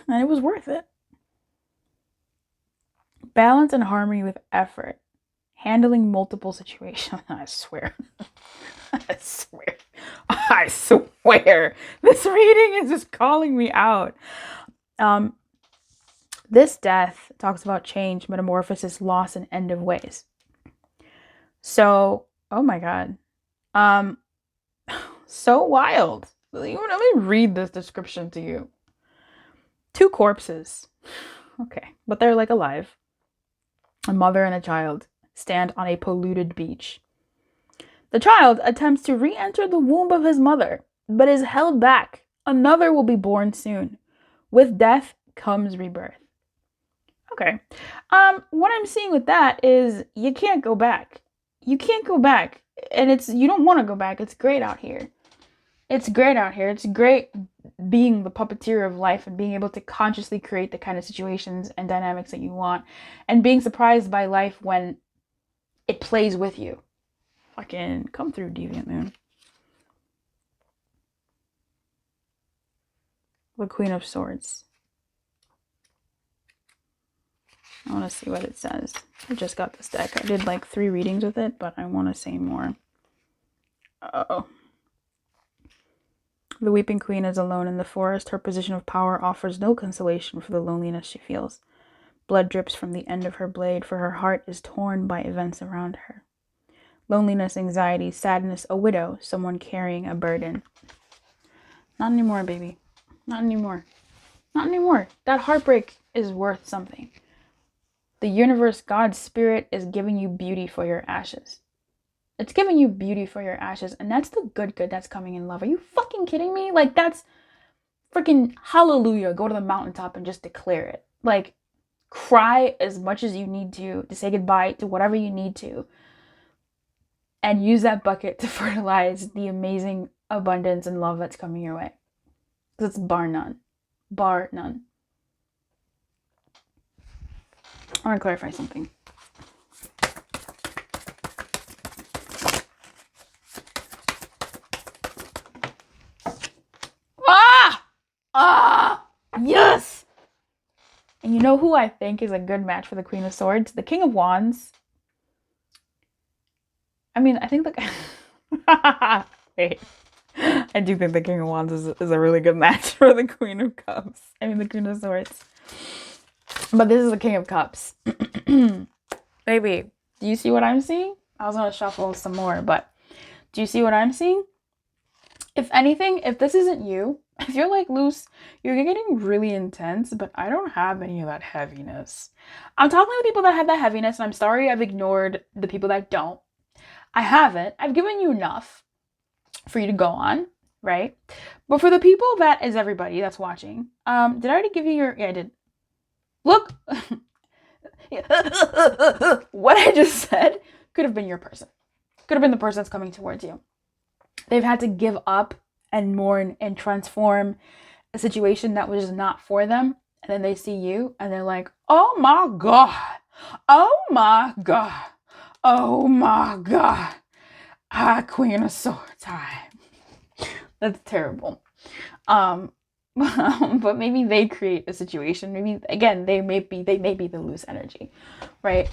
And it was worth it. Balance and harmony with effort. Handling multiple situations. I swear. I swear. I swear. This reading is just calling me out. This death talks about change, metamorphosis, loss, and end of ways. So, oh my God. So wild. Let me read this description to you. 2 corpses. Okay, but they're like alive. A mother and a child stand on a polluted beach. The child attempts to re-enter the womb of his mother, but is held back. Another will be born soon. With death comes rebirth. Okay. What I'm seeing with that is you can't go back. You can't go back. And you don't want to go back. It's great out here. It's great out here. It's great being the puppeteer of life and being able to consciously create the kind of situations and dynamics that you want, and being surprised by life when it plays with you. Fucking come through, Deviant Moon. The Queen of Swords. I want to see what it says. I just got this deck. I did like 3 readings with it, but I want to say more. Uh-oh. The Weeping Queen is alone in the forest. Her position of power offers no consolation for the loneliness she feels. Blood drips from the end of her blade, for her heart is torn by events around her. Loneliness, anxiety, sadness, a widow, someone carrying a burden. Not anymore, baby. Not anymore. Not anymore. That heartbreak is worth something. The universe, God's spirit, is giving you beauty for your ashes. It's giving you beauty for your ashes, and that's the good that's coming in love. Are you fucking kidding me? Like, that's freaking hallelujah. Go to the mountaintop and just declare it. Like, cry as much as you need to say goodbye to whatever you need to, and use that bucket to fertilize the amazing abundance and love that's coming your way. Because it's bar none. Bar none. I want to clarify something. Yes! And you know who I think is a good match for the Queen of Swords? The King of Wands. I mean, I think wait. I do think the King of Wands is a really good match for the Queen of Cups. I mean, the Queen of Swords. But this is the King of Cups. Baby, do you see what I'm seeing? I was going to shuffle some more, but do you see what I'm seeing? If anything, if this isn't you, if you're like, Luce, you're getting really intense, but I don't have any of that heaviness. I'm talking to the people that have that heaviness, and I'm sorry I've ignored the people that don't. I haven't. I've given you enough for you to go on, right? But for the people that is everybody that's watching, did I already give you your... Yeah, I did. Look. What I just said could have been your person. Could have been the person that's coming towards you. They've had to give up and mourn and transform a situation that was just not for them. And then they see you and they're like, oh my God. Oh my God. Oh my God. Queen of Swords. That's terrible. But maybe they create a situation. Maybe, again, they may be the loose energy, right?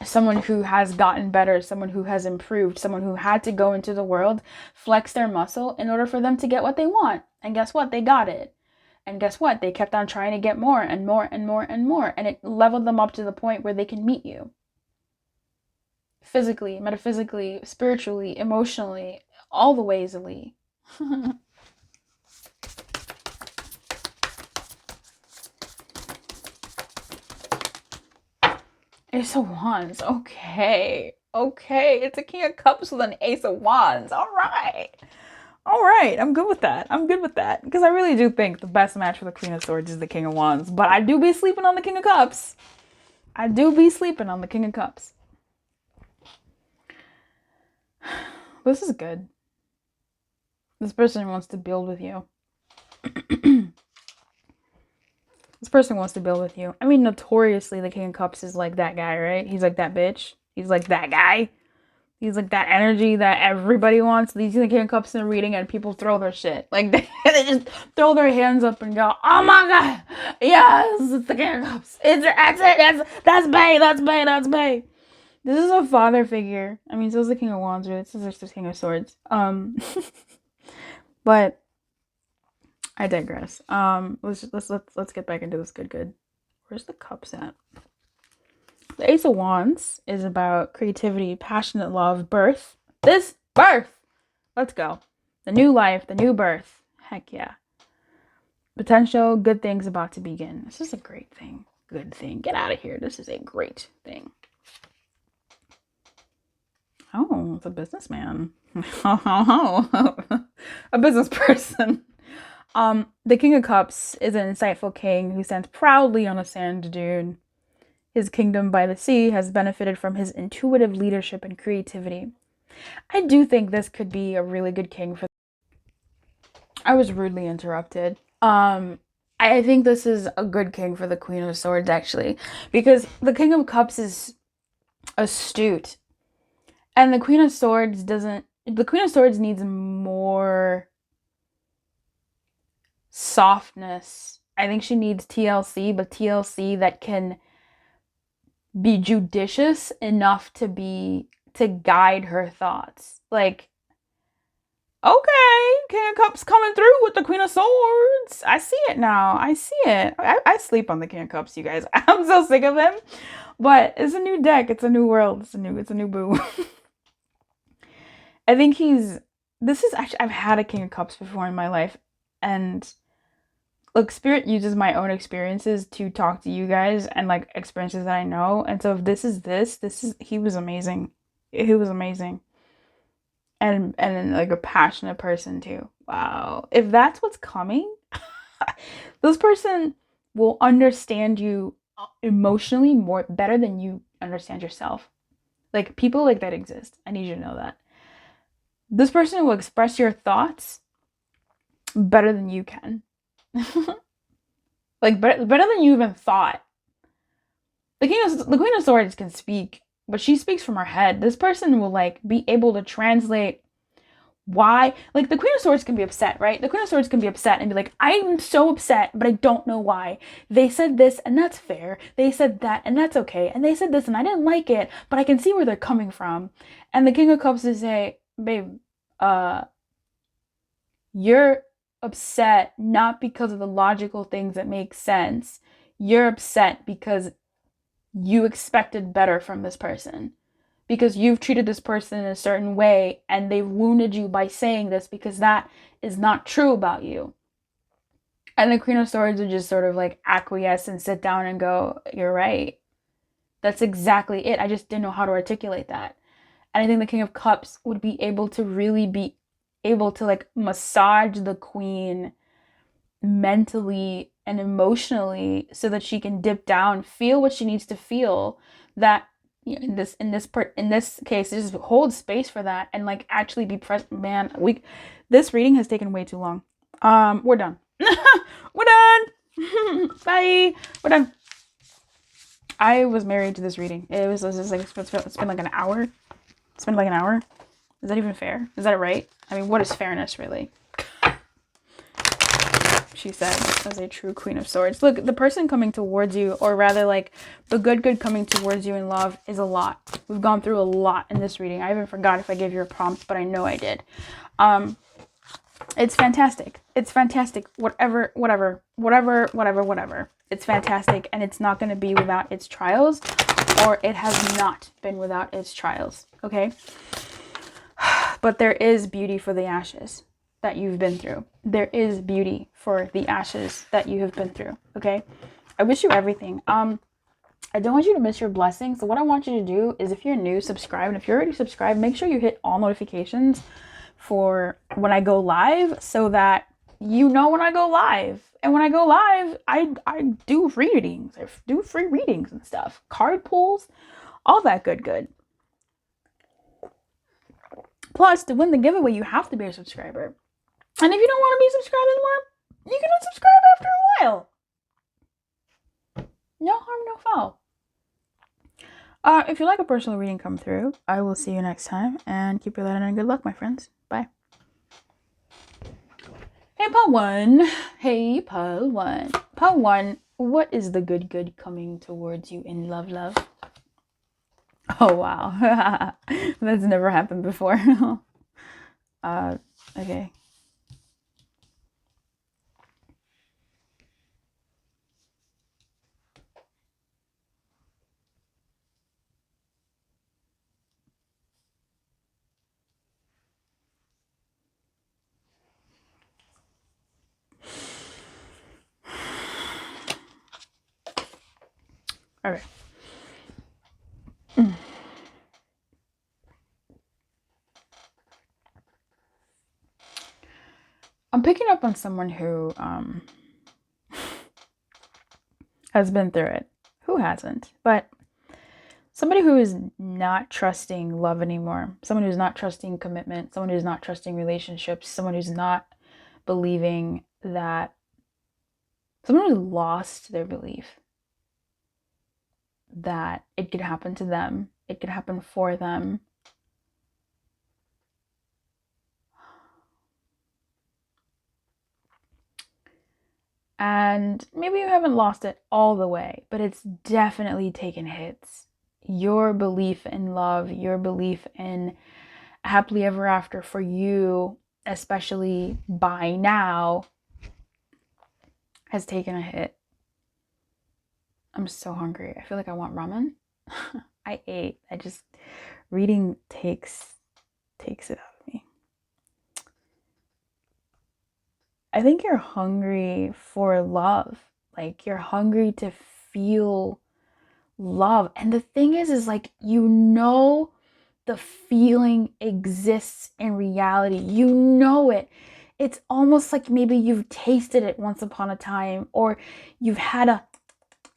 Someone who has gotten better, someone who has improved, someone who had to go into the world, flex their muscle in order for them to get what they want. And guess what? They got it. And guess what? They kept on trying to get more and more and more and more. And it leveled them up to the point where they can meet you. Physically, metaphysically, spiritually, emotionally, all the ways, Ali. Ace of Wands. Okay. Okay. It's a King of Cups with an Ace of Wands. All right. All right. I'm good with that. I'm good with that. Because I really do think the best match for the Queen of Swords is the King of Wands. But I do be sleeping on the King of Cups. I do be sleeping on the King of Cups. This is good. This person wants to build with you. This person wants to build with you. I mean, notoriously, the King of Cups is like that guy, right? He's like that bitch. He's like that guy. He's like that energy that everybody wants. These are the King of Cups in the reading, and people throw their shit. Like, they just throw their hands up and go, oh my God, yes, it's the King of Cups. That's Bay, that's Bay, that's Bay. This is a father figure. I mean, so is the King of Wands, or this is just the King of Swords. But I digress. Let's get back into this good. Where's the cups at? The Ace of Wands is about creativity, passionate love, birth. This birth. Let's go. The new life, the new birth. Heck yeah. Potential, good things about to begin. This is a great thing. Good thing. Get out of here. This is a great thing. Oh, it's a businessman. A business person. The King of Cups is an insightful king who stands proudly on a sand dune. His kingdom by the sea has benefited from his intuitive leadership and creativity. I do think this could be a really good king for... I was rudely interrupted. I think this is a good king for the Queen of Swords, actually, because the King of Cups is astute. And the Queen of Swords doesn't... The Queen of Swords needs more softness. I think she needs TLC, but TLC that can be judicious enough to guide her thoughts. Like, okay, King of Cups coming through with the Queen of Swords. I see it now. I see it. I sleep on the King of Cups, you guys. I'm so sick of him. But it's a new deck. It's a new world. It's a new boo. I think this is actually, I've had a King of Cups before in my life, and look, Spirit uses my own experiences to talk to you guys and like experiences that I know. And so if this is, he was amazing. He was amazing. And like a passionate person too. Wow. If that's what's coming, this person will understand you emotionally better than you understand yourself. Like, people like that exist. I need you to know that. This person will express your thoughts better than you can. Like, better than you even thought. The Queen of Swords can speak, but she speaks from her head. This person will like be able to translate why. Like, the Queen of Swords can be upset, right? The Queen of Swords can be upset and be like, I'm so upset, but I don't know why. They said this and that's fair. They said that and that's okay. And they said this and I didn't like it, but I can see where they're coming from. And the King of Cups will say, babe, you're upset not because of the logical things that make sense. You're upset because you expected better from this person, because you've treated this person in a certain way and they've wounded you by saying this, because that is not true about you. And the Queen of Swords would just sort of like acquiesce and sit down and go, you're right. That's exactly it. I just didn't know how to articulate that. And I think the King of Cups would be able to really be able to like massage the Queen mentally and emotionally so that she can dip down, feel what she needs to feel, that, you know, in this case, just hold space for that and like actually be present. Man, this reading has taken way too long. We're done. We're done. Bye. We're done. I was married to this reading. It was just like, it's been like an hour. It's been like an hour. Is that even fair? Is that right? I mean, what is fairness, really? She said, as a true Queen of Swords. Look, the person coming towards you, or rather like the good coming towards you in love, is a lot. We've gone through a lot in this reading. I even forgot if I gave you a prompt, but I know I did. It's fantastic. It's fantastic. Whatever. It's fantastic, and it's not going to be without its trials, or it has not been without its trials, okay? But there is beauty for the ashes that you've been through. There is beauty for the ashes that you have been through, okay? I wish you everything. I don't want you to miss your blessings. So what I want you to do is, if you're new, subscribe. And if you're already subscribed, make sure you hit all notifications for when I go live, so that you know when I go live. And when I go live, I do readings. I do free readings and stuff. Card pulls, all that good. Plus, to win the giveaway, you have to be a subscriber. And if you don't want to be subscribed anymore, you can unsubscribe after a while. No harm, no foul. If you like a personal reading come through, I will see you next time, and keep your light on and good luck, my friends. Bye. Hey, Paul 1. Hey, Paul 1. Paul 1, what is the good coming towards you in love? Oh, wow. That's never happened before. Okay. All right. I'm picking up on someone who has been through it. Who hasn't? But somebody who is not trusting love anymore. Someone who's not trusting commitment. Someone who's not trusting relationships. Someone who's not believing that. Someone who's lost their belief that it could happen to them. It could happen for them. And maybe you haven't lost it all the way, but it's definitely taken hits. Your belief in love, your belief in happily ever after for you, especially by now, has taken a hit. I'm so hungry. I feel like I want ramen. I ate. Reading takes it out of me. I think you're hungry for love. Like, you're hungry to feel love. And the thing is like, you know, the feeling exists in reality. You know it. It's almost like maybe you've tasted it once upon a time, or you've had a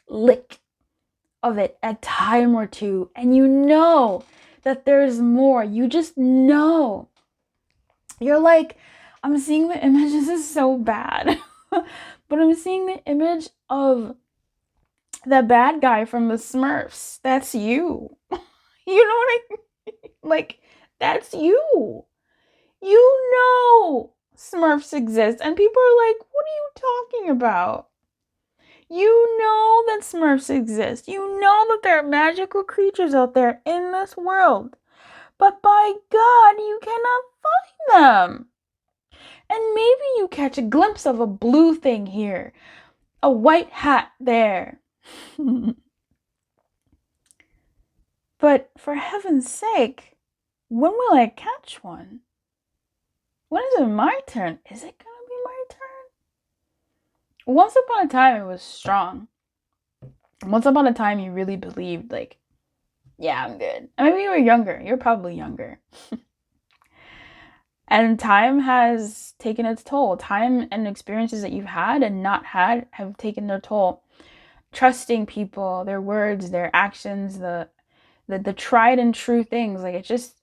lick of it a time or two, and you know that there's more. You just know. You're like, I'm seeing the image. This is so bad. But I'm seeing the image of the bad guy from the Smurfs. That's you. You know what I mean? Like, that's you. You know Smurfs exist. And people are like, what are you talking about? You know that Smurfs exist. You know that there are magical creatures out there in this world. But by God, you cannot find them. And maybe you catch a glimpse of a blue thing here, a white hat there. But for heaven's sake, when will I catch one? When is it my turn? Is it gonna be my turn? Once upon a time, it was strong. Once upon a time, you really believed, like, yeah, I'm good. And maybe you were younger. You're probably younger. And time has taken its toll. Time and experiences that you've had and not had have taken their toll. Trusting people, their words, their actions, the tried and true things. Like, it just...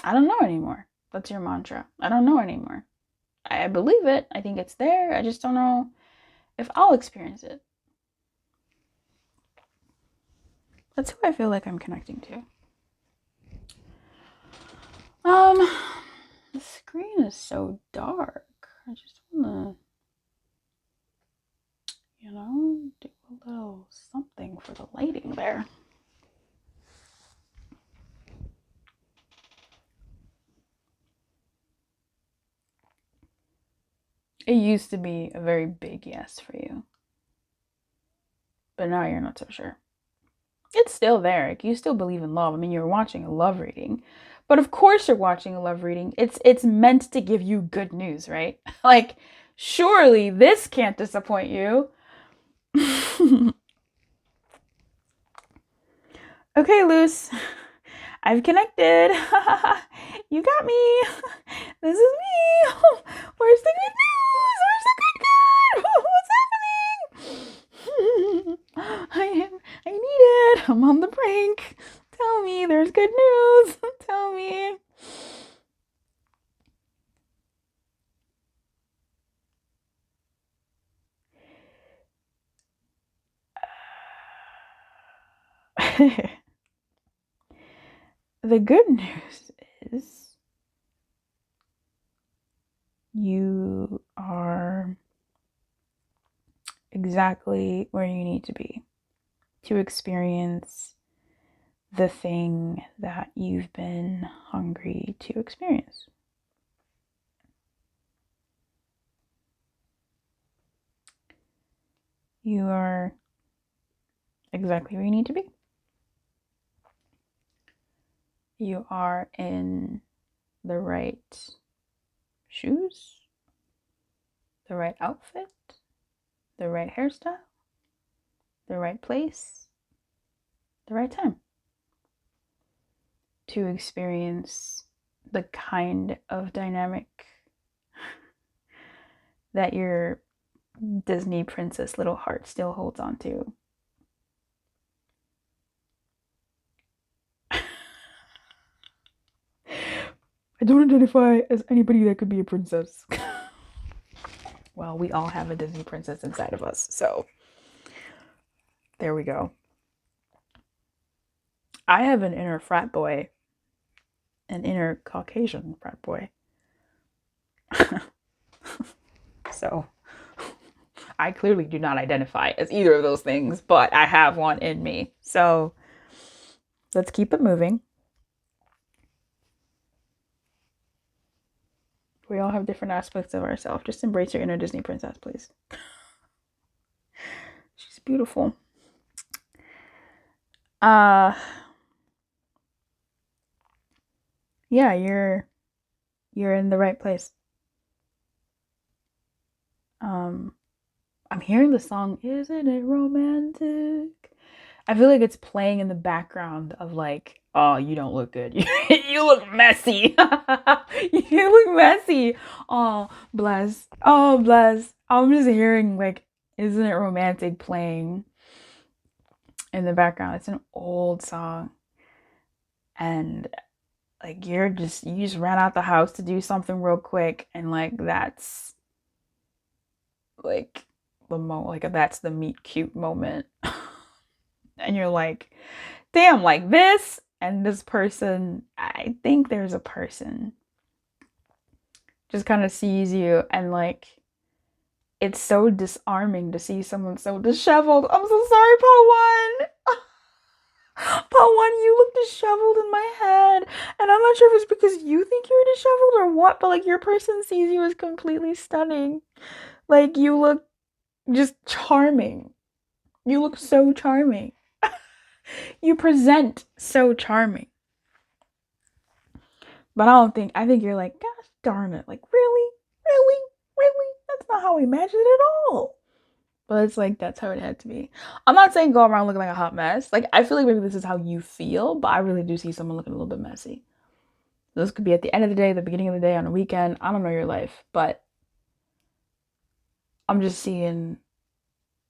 I don't know anymore. That's your mantra. I don't know anymore. I believe it. I think it's there. I just don't know if I'll experience it. That's who I feel like I'm connecting to. The screen is so dark. I just wanna, do a little something for the lighting there. It used to be a very big yes for you. But now you're not so sure. It's still there. Like, you still believe in love. I mean, you're watching a love reading. But of course you're watching a love reading. It's meant to give you good news, right? Like, surely this can't disappoint you. Okay, Luce. I've connected. You got me. This is me. Where's the good news? Where's the good? What's happening? I need it. I'm on the brink. Tell me there's good news. Tell me. The good news is you are exactly where you need to be to experience the thing that you've been hungry to experience. You are exactly where you need to be. You are in the right shoes, the right outfit, the right hairstyle, the right place, the right time to experience the kind of dynamic that your Disney princess little heart still holds on to. I don't identify as anybody that could be a princess. Well, we all have a Disney princess inside of us, so there we go. I have an inner frat boy, an inner Caucasian frat boy. So I clearly do not identify as either of those things, but I have one in me. So let's keep it moving. We all have different aspects of ourselves. Just embrace your inner Disney princess, please. She's beautiful. Yeah, you're in the right place. I'm hearing the song, Isn't It Romantic? I feel like it's playing in the background of like, oh, you don't look good. You look messy. You look messy. Oh, bless. Oh, bless. I'm just hearing like, Isn't It Romantic playing in the background. It's an old song. And like, you just ran out the house to do something real quick. And like, that's like that's the meet cute moment. And you're like, damn, like this and this person, I think there's a person just kind of sees you, and like, it's so disarming to see someone so disheveled. I'm so sorry, Paul 1. Paul 1, you look disheveled in my head, and I'm not sure if it's because you think you're disheveled or what, but like, your person sees you as completely stunning. Like, you look just charming. You look so charming. You present so charming. But I think you're like, gosh darn it. Like, really? Really? Really? That's not how we imagined it at all. But it's like, that's how it had to be. I'm not saying go around looking like a hot mess. Like, I feel like maybe this is how you feel, but I really do see someone looking a little bit messy. This could be at the end of the day, the beginning of the day, on a weekend. I don't know your life, but I'm just seeing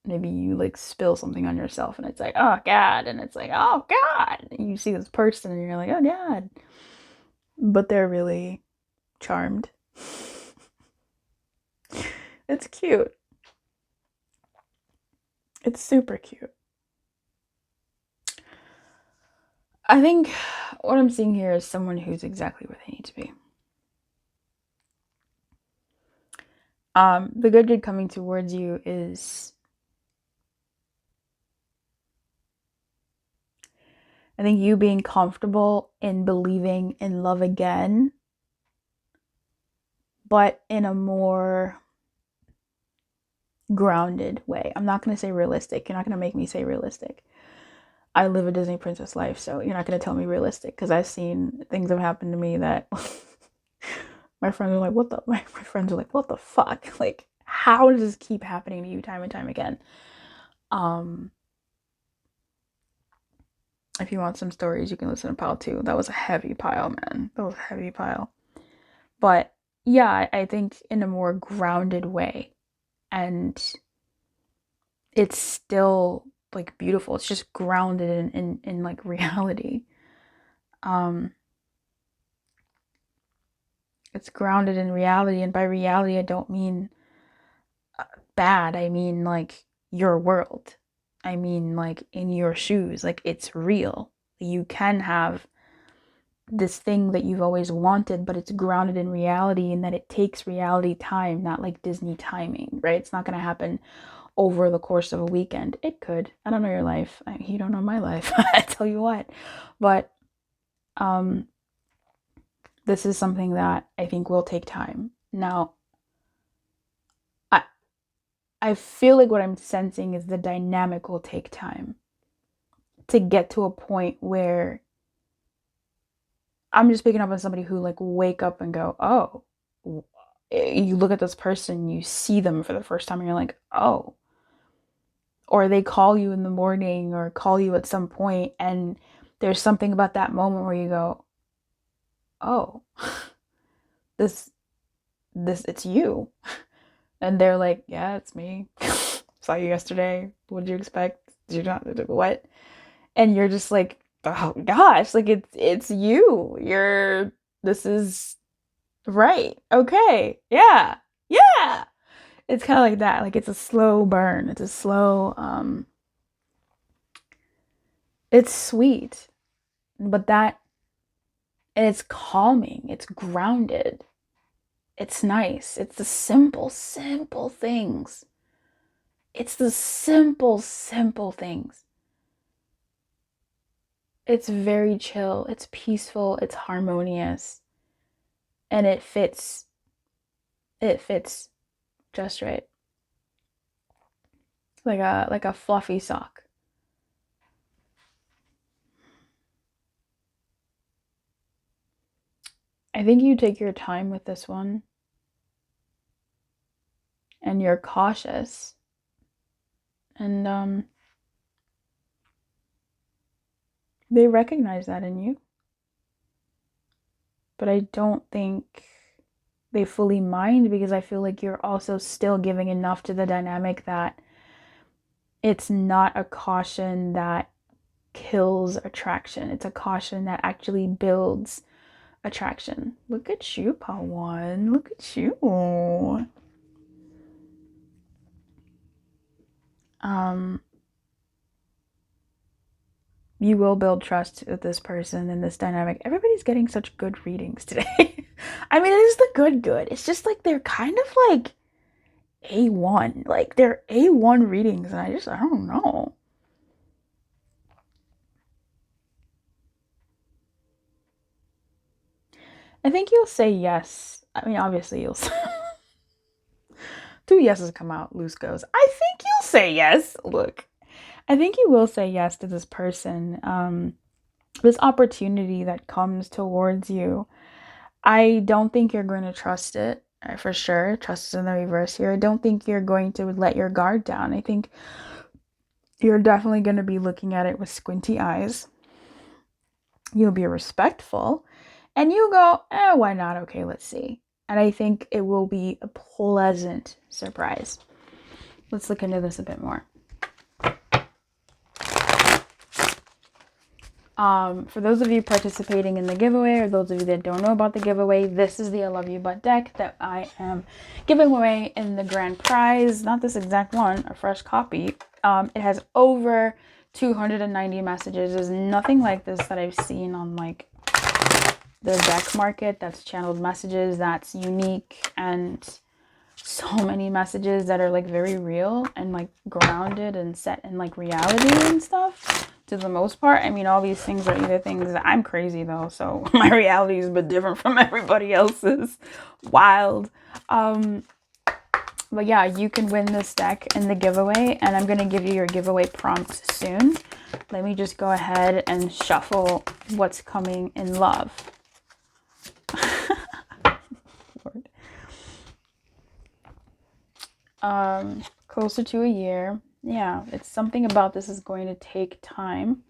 maybe you like spill something on yourself and it's like, oh God. And it's like, oh God. And you see this person and you're like, oh God. But they're really charmed. It's cute. It's super cute. I think what I'm seeing here is someone who's exactly where they need to be. The good coming towards you is, I think, you being comfortable in believing in love again, but in a more grounded way. I'm not going to say realistic. You're not going to make me say realistic. I live a Disney princess life, so you're not going to tell me realistic, because I've seen things have happened to me that my friends are like, my friends are like, what the fuck? Like, how does this keep happening to you time and time again? If you want some stories, you can listen to pile 2. That was a heavy pile, man. That was a heavy pile. But yeah, I think in a more grounded way. And it's still like beautiful. It's just grounded in like reality. It's grounded in reality, and by reality I don't mean bad. I mean like your world. I mean like in your shoes. Like, it's real. You can have this thing that you've always wanted, but it's grounded in reality, and that it takes reality time, not like Disney timing, right? It's not going to happen over the course of a weekend. It could. I don't know your life. You don't know my life. I tell you what. But this is something that I think will take time. Now, I feel like what I'm sensing is the dynamic will take time to get to a point where I'm just picking up on somebody who like wake up and go, oh, you look at this person, you see them for the first time, and you're like, oh. Or they call you in the morning or call you at some point, and there's something about that moment where you go, oh, this, it's you. And they're like, yeah, it's me. Saw you yesterday. What did you expect? Did you not? What? And you're just like, oh gosh, like it's you. This is right. Okay. Yeah. Yeah. It's kind of like that. Like, it's a slow burn. It's a slow, it's sweet, but and it's calming. It's grounded. It's nice. It's the simple things. It's the simple things. It's very chill. It's peaceful. It's harmonious. And it fits just right. Like a fluffy sock. I think you take your time with this one. And you're cautious. And they recognize that in you. But I don't think they fully mind, because I feel like you're also still giving enough to the dynamic that it's not a caution that kills attraction. It's a caution that actually builds attraction. Look at you, Pawan. Look at you. You will build trust with this person and this dynamic. Everybody's getting such good readings today. I mean, it is the good. It's just like they're kind of like A1. Like, they're A1 readings, and I don't know. I think you'll say yes. I mean, obviously you'll say 2 yeses come out, loose goes. I think you'll say yes. Look, I think you will say yes to this person. This opportunity that comes towards you. I don't think you're going to trust it, for sure. Trust is in the reverse here. I don't think you're going to let your guard down. I think you're definitely going to be looking at it with squinty eyes. You'll be respectful. And you go, why not? Okay, let's see. And I think it will be a pleasant surprise. Let's look into this a bit more. For those of you participating in the giveaway, or those of you that don't know about the giveaway, this is the I Love You Butt deck that I am giving away in the grand prize. Not this exact one, a fresh copy. It has over 290 messages. There's nothing like this that I've seen on like the deck market that's channeled messages, that's unique, and so many messages that are like very real and like grounded and set in like reality and stuff. To the most part, I mean, all these things are either things that I'm crazy though, so my reality is a bit different from everybody else's. Wild. But yeah, you can win this deck in the giveaway, and I'm going to give you your giveaway prompt soon. Let me just go ahead and shuffle what's coming in love. Closer to a year. Yeah, it's something about this is going to take time.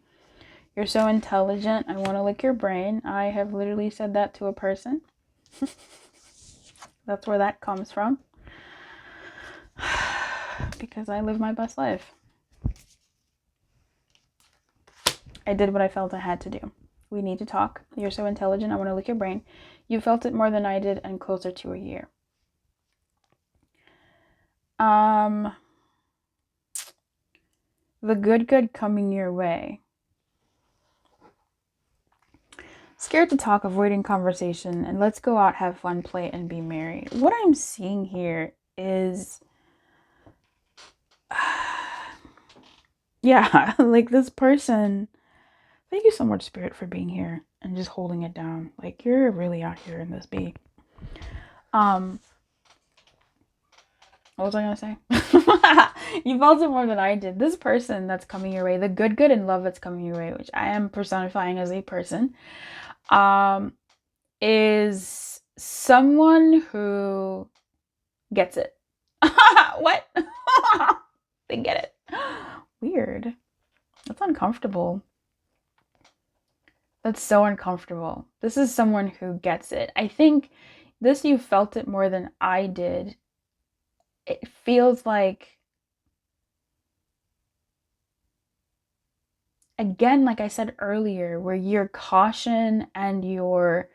You're so intelligent. I want to lick your brain. I have literally said that to a person. That's where that comes from. Because I live my best life. I did what I felt I had to do. We need to talk. You're so intelligent. I want to lick your brain. You felt it more than I did, and closer to a year. The good coming your way. Scared to talk, avoiding conversation, and let's go out, have fun, play, and be merry. What I'm seeing here is, yeah, like this person, thank you so much, Spirit, for being here and just holding it down. Like, you're really out here in this beat. What was I gonna say? You felt it more than I did. This person that's coming your way, the good and love that's coming your way, which I am personifying as a person, is someone who gets it. What? They get it. Weird. That's uncomfortable. That's so uncomfortable. This is someone who gets it. I think this, you felt it more than I did. It feels like, again, like I said earlier, where your caution and your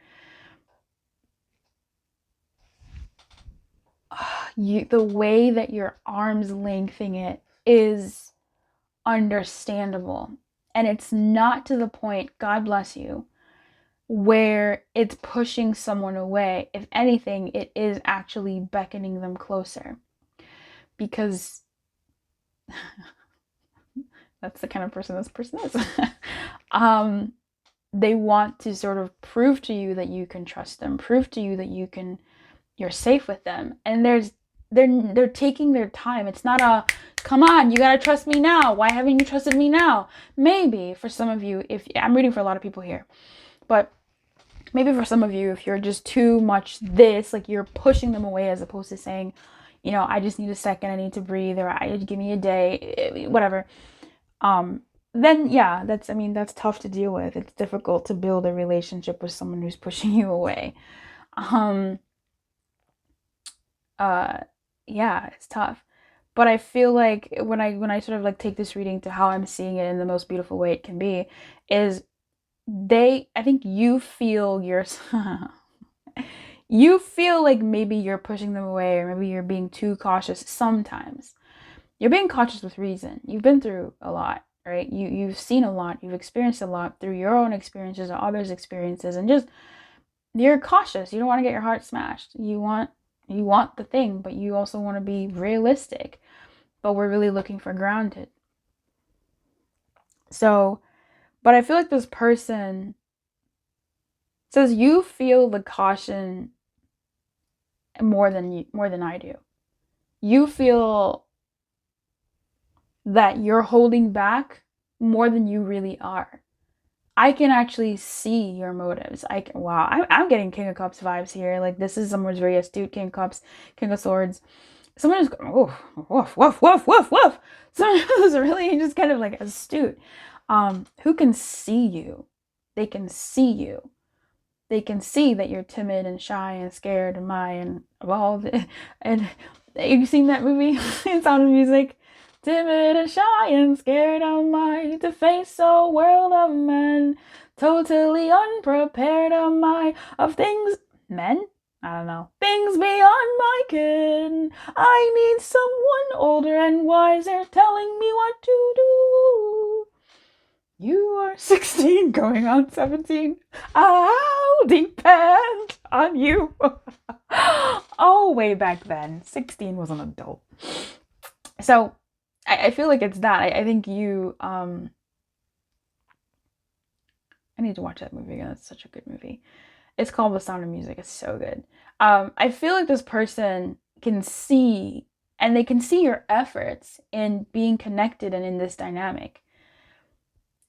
the way that your arm's lengthening it is understandable. And it's not to the point, God bless you, where it's pushing someone away. If anything, it is actually beckoning them closer. Because that's the kind of person this person is. They want to sort of prove to you that you can trust them, prove to you that you're safe with them. And they're taking their time. It's not a, come on, you gotta trust me now. Why haven't you trusted me now? Maybe for some of you, if I'm reading for a lot of people here, but maybe for some of you, if you're just too much this, like you're pushing them away as opposed to saying, you know, I just need a second, I need to breathe, or give me a day, whatever. Then yeah, that's tough to deal with. It's difficult to build a relationship with someone who's pushing you away. Yeah, it's tough. But I feel like when I sort of like take this reading to how I'm seeing it in the most beautiful way it can be, is I think you feel you feel like maybe you're pushing them away, or maybe you're being too cautious sometimes. You're being cautious with reason. You've been through a lot, right? You've seen a lot, you've experienced a lot through your own experiences or others' experiences, and just you're cautious. You don't want to get your heart smashed. You want the thing, but you also want to be realistic. But we're really looking for grounded. So, but I feel like this person says you feel the caution more than I do. You feel that you're holding back more than you really are. I can actually see your motives. Wow, I'm getting King of Cups vibes here. Like, this is someone who's very astute. King of Cups, King of Swords. Someone who's going, oh, woof, woof, woof, woof, woof. Someone who's really just kind of like astute. Who can see you. They can see you. They can see that you're timid and shy and scared and evolved. And you've seen that movie in Sound of Music? Timid and shy and scared am I to face a world of men. Totally unprepared am I of things, men? I don't know. Things beyond my ken. I need someone older and wiser telling me what to do. You are 16 going on 17. I'll depend on you. Oh, way back then. 16 was an adult. So, I feel like it's that. I think you, I need to watch that movie again. It's such a good movie. It's called The Sound of Music. It's so good. I feel like this person can see And they can see your efforts in being connected and in this dynamic.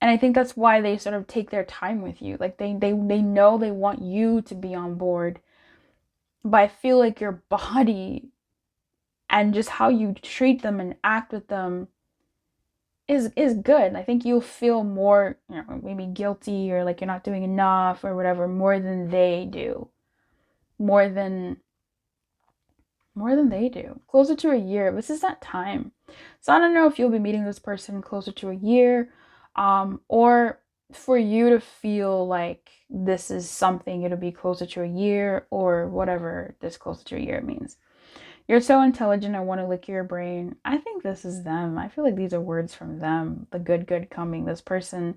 And I think that's why they sort of take their time with you. Like they know they want you to be on board. But I feel like your body and just how you treat them and act with them is good. I think you'll feel more, maybe guilty or like you're not doing enough or whatever, more than they do. More than they do. Closer to a year. This is that time. So I don't know if you'll be meeting this person closer to a year, or for you to feel like this is something, it'll be closer to a year, or whatever this closer to a year means. You're so intelligent, I want to lick your brain. I think this is them. I feel like these are words from them. The good coming. This person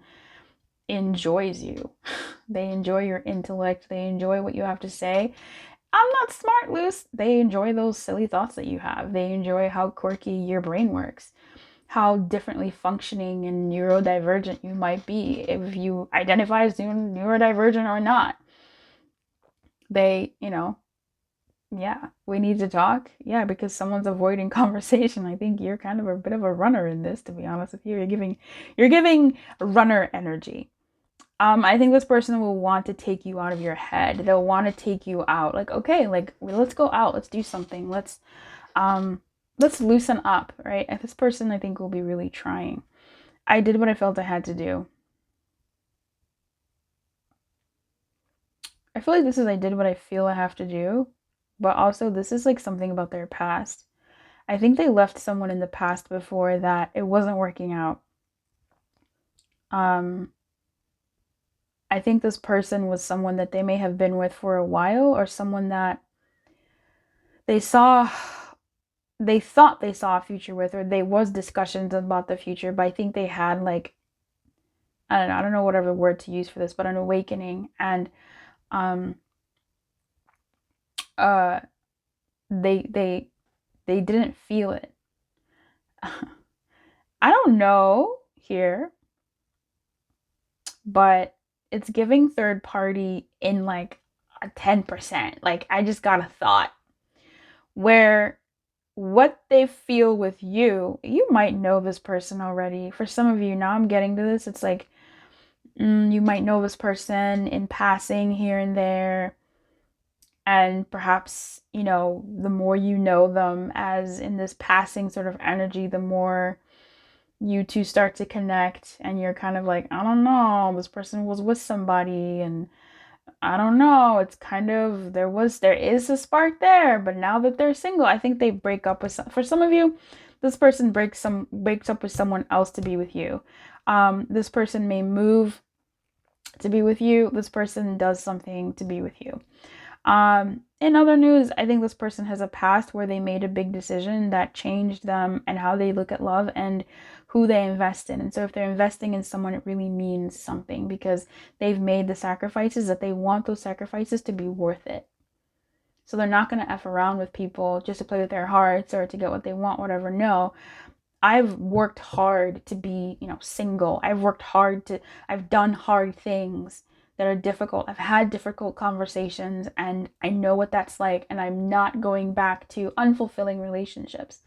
enjoys you. They enjoy your intellect. They enjoy what you have to say. I'm not smart, Luce. They enjoy those silly thoughts that you have. They enjoy how quirky your brain works, how differently functioning and neurodivergent you might be, if you identify as neurodivergent or not. They, yeah, we need to talk. Yeah, because someone's avoiding conversation. I think you're kind of a bit of a runner in this, to be honest with you. You're giving runner energy. I think this person will want to take you out of your head. They'll want to take you out. Like, okay, like let's go out. Let's do something. Let's loosen up, right? And this person, I think, will be really trying. I did what I felt I had to do. I feel like this is I did what I feel I have to do. But also, this is like something about their past. I think they left someone in the past before that it wasn't working out. I think this person was someone that they may have been with for a while, or someone that they thought they saw a future with, or there was discussions about the future, but I think they had like, I don't know whatever word to use for this, but an awakening, and they didn't feel it. I don't know here, but it's giving third party in like a 10%. Like, I just got a thought where what they feel with you might know this person already. For some of you, now I'm getting to this, it's like you might know this person in passing here and there. And perhaps, the more you know them as in this passing sort of energy, the more you two start to connect, and you're kind of like, I don't know, this person was with somebody, and I don't know, it's kind of, there is a spark there, but now that they're single, I think they break up with for some of you, this person breaks up with someone else to be with you. This person may move to be with you. This person does something to be with you. In other news, I think this person has a past where they made a big decision that changed them and how they look at love and who they invest in. And so if they're investing in someone, it really means something because they've made the sacrifices that they want those sacrifices to be worth it. So they're not going to F around with people just to play with their hearts or to get what they want, whatever. No, I've worked hard to be, single. I've done hard things that are difficult. I've had difficult conversations and I know what that's like, and I'm not going back to unfulfilling relationships.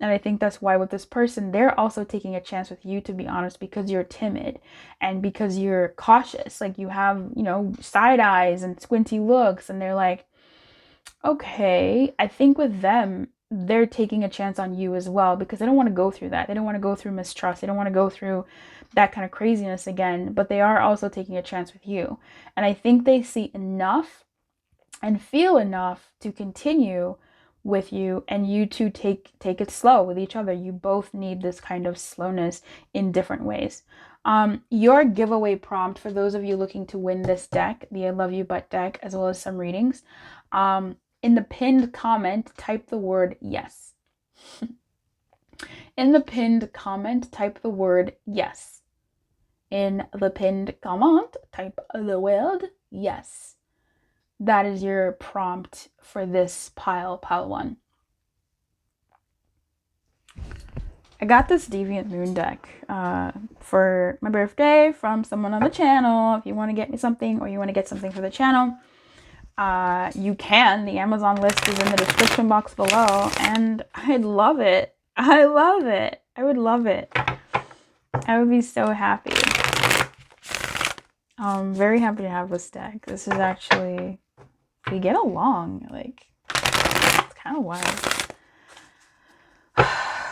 And I think that's why with this person, they're also taking a chance with you, to be honest, because you're timid and because you're cautious. Like you have, side eyes and squinty looks, and they're like, okay, I think with them, they're taking a chance on you as well because they don't want to go through that. They don't want to go through mistrust. They don't want to go through that kind of craziness again, but they are also taking a chance with you. And I think they see enough and feel enough to continue with you, and you two take it slow with each other. You both need this kind of slowness in different ways. Your giveaway prompt for those of you looking to win this deck, the I Love You But deck, as well as some readings, in the pinned comment, type the word yes. In the pinned comment, type the word yes. In the pinned comment, type the word yes. That is your prompt for this pile 1. I got this Deviant Moon deck for my birthday from someone on the channel. If you want to get me something or you want to get something for the channel, You can. The Amazon list is in the description box below, and I'd love it. I love it. I would love it. I would be so happy. I'm very happy to have this deck. This is actually, we get along. Like, it's kind of wild.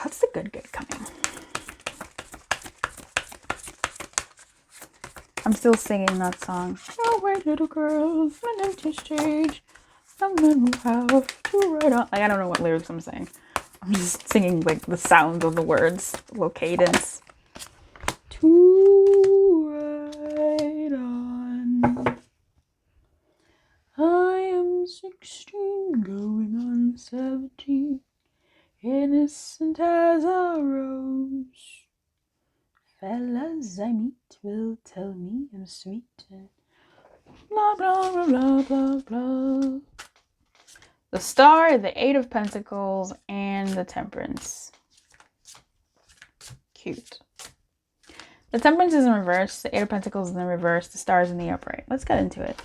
What's the good coming? I'm still singing that song. Oh, wait, little girls, an empty stage. Some men will have to write on. Like, I don't know what lyrics I'm saying. I'm just singing, like, the sounds of the words, low cadence. To write on. I am 16, going on 17. Innocent as a rose. Fellas I meet will tell me I'm sweet and blah blah blah blah blah blah. The Star, the Eight of Pentacles, and the Temperance. Cute. The Temperance is in reverse, the Eight of Pentacles is in the reverse, the Star is in the upright. Let's get into it.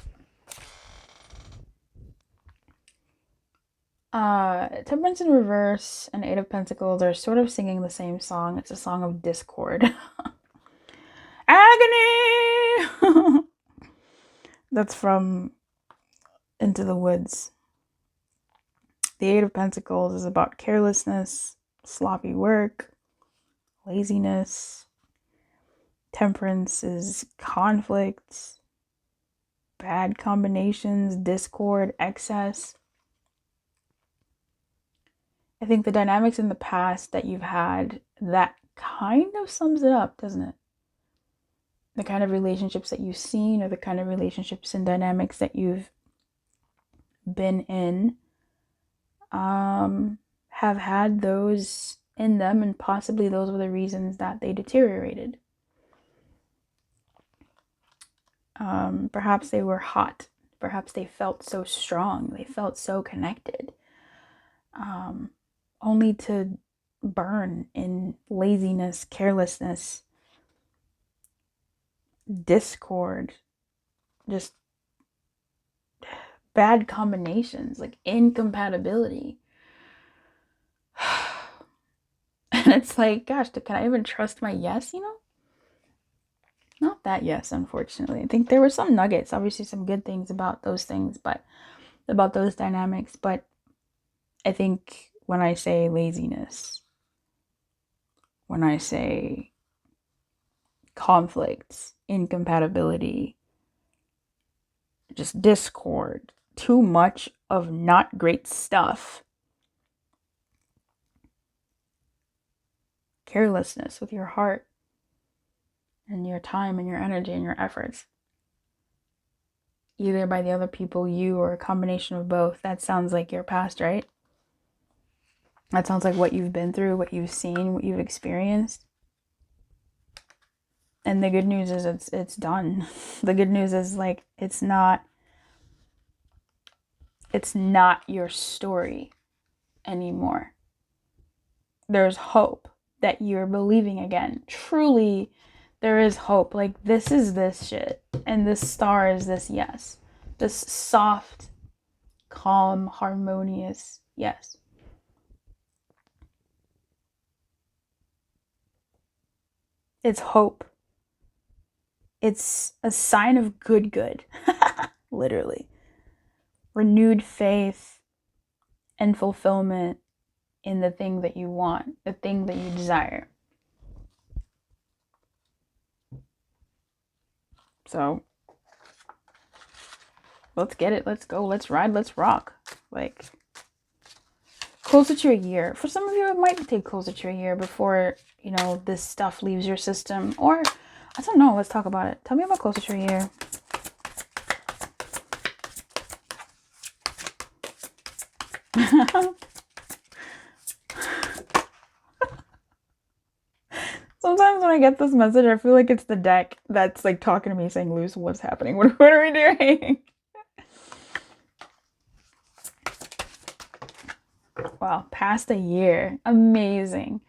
Temperance in reverse and Eight of Pentacles are sort of singing the same song. It's a song of discord. Agony! That's from Into the Woods. The Eight of Pentacles is about carelessness, sloppy work, laziness. Temperance is conflict, bad combinations, discord, excess. I think the dynamics in the past that you've had, that kind of sums it up, doesn't it? The kind of relationships that you've seen, or the kind of relationships and dynamics that you've been in, have had those in them, and possibly those were the reasons that they deteriorated. Perhaps they were hot. Perhaps they felt so strong. They felt so connected. Only to burn in laziness, carelessness, discord, just bad combinations, like incompatibility. And it's like, gosh, can I even trust my yes, you know? Not that yes, unfortunately. I think there were some nuggets, obviously some good things about those things, but about those dynamics. But I think when I say laziness, when I say conflicts, incompatibility, just discord, too much of not great stuff, carelessness with your heart and your time and your energy and your efforts, either by the other people, you, or a combination of both. That sounds like your past, right? That sounds like what you've been through, what you've seen, what you've experienced. And the good news is it's done. The good news is, like, it's not your story anymore. There's hope that you're believing again. Truly, there is hope. Like, this is this shit, and this star is this yes. This soft, calm, harmonious yes. It's hope. It's a sign of good. Literally. Renewed faith and fulfillment in the thing that you want, the thing that you desire. So, let's get it. Let's go. Let's ride. Let's rock. Like, closer to a year. For some of you, it might take closer to a year before, you know, this stuff leaves your system. Or, I don't know. Let's talk about it. Tell me about closer to a year. Sometimes when I get this message, I feel like it's the deck that's like talking to me, saying, Luz, what's happening? What are we doing? Wow, past a year. Amazing.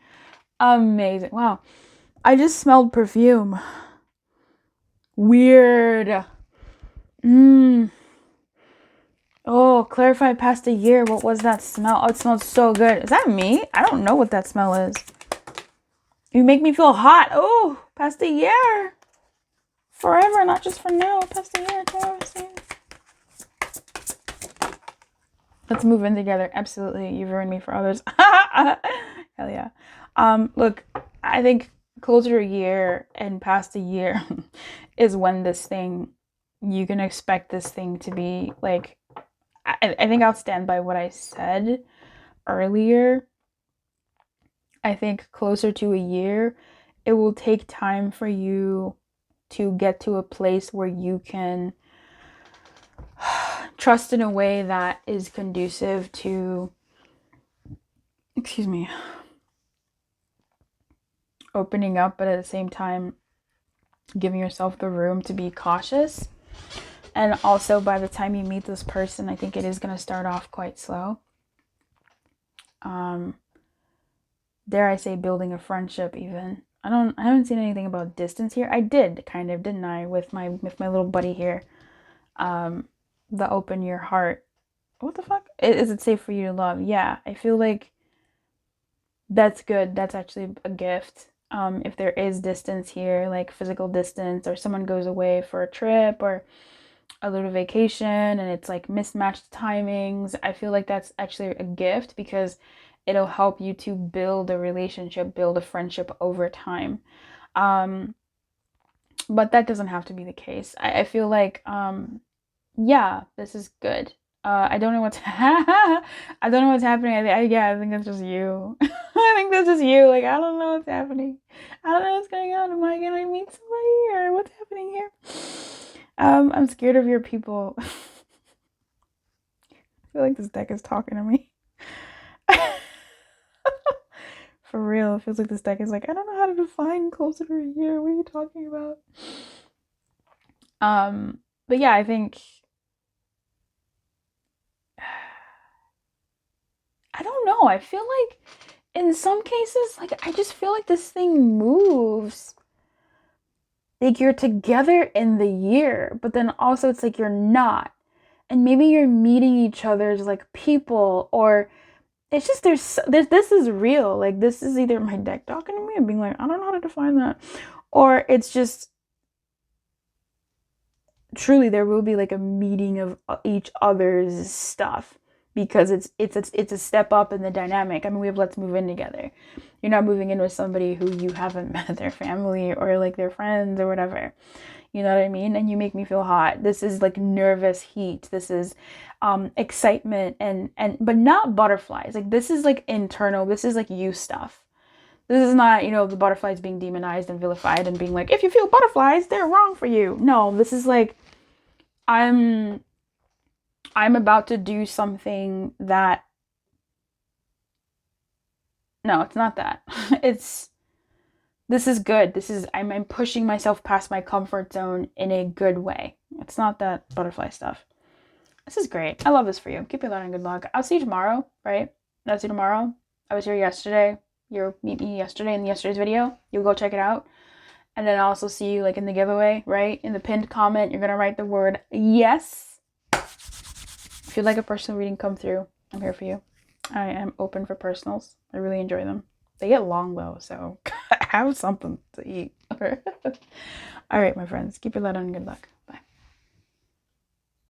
Amazing. Wow. I just smelled perfume. Weird. Oh, clarify past a year. What was that smell? Oh, it smells so good. Is that me? I don't know what that smell is. You make me feel hot. Oh, past a year. Forever, not just for now. Past a year. Let's move in together. Absolutely. You've ruined me for others. Hell yeah. Look, I think closer to a year and past a year is when this thing, you can expect this thing to be like, I think I'll stand by what I said earlier. I think closer to a year, it will take time for you to get to a place where you can trust in a way that is conducive to, excuse me, opening up, but at the same time giving yourself the room to be cautious. And also, by the time you meet this person, I think it is going to start off quite slow. Dare I say, building a friendship even. I haven't seen anything about distance here. I did kind of, didn't I, with my little buddy here. The open your heart. What the fuck? Is it safe for you to love? Yeah, I feel like that's good. That's actually a gift. If there is distance here, like physical distance, or someone goes away for a trip or a little vacation and it's like mismatched timings, I feel like that's actually a gift because it'll help you to build a relationship, build a friendship over time. But that doesn't have to be the case. I feel like, yeah, this is good. I don't know what's I don't know what's happening. I think that's just you. I think that's just you. Like, I don't know what's happening. I don't know what's going on. Am I gonna meet somebody or what's happening here? I'm scared of your people. I feel like this deck is talking to me. For real, it feels like this deck is like, I don't know how to define closer to a year. What are you talking about? But yeah, I think, I don't know. I feel like in some cases, like, I just feel like this thing moves. Like, you're together in the year, but then also it's like you're not. And maybe you're meeting each other as like people, or it's just there's this is real. Like, this is either my deck talking to me and being like, I don't know how to define that, or it's just truly there will be like a meeting of each other's stuff, because it's a step up in the dynamic. I mean, we have Let's Move In together. You're not moving in with somebody who you haven't met their family or like their friends or whatever. You know what I mean? And you make me feel hot. This is like nervous heat. This is excitement and but not butterflies. Like, this is like internal. This is like you stuff. This is not, the butterflies being demonized and vilified and being like, if you feel butterflies, they're wrong for you. No, this is like, I'm about to do something that, no, it's not that. This is good. I'm pushing myself past my comfort zone in a good way. It's not that butterfly stuff. This is great. I love this for you. Keep it on and good luck. I'll see you tomorrow, right? I'll see you tomorrow. I was here yesterday. You'll meet me yesterday in yesterday's video. You'll go check it out. And then I'll also see you like in the giveaway, right? In the pinned comment, you're going to write the word yes. If you'd like a personal reading come through, I'm here for you. I am open for personals. I really enjoy them. They get long though, so have something to eat. All right, my friends. Keep your light on and good luck.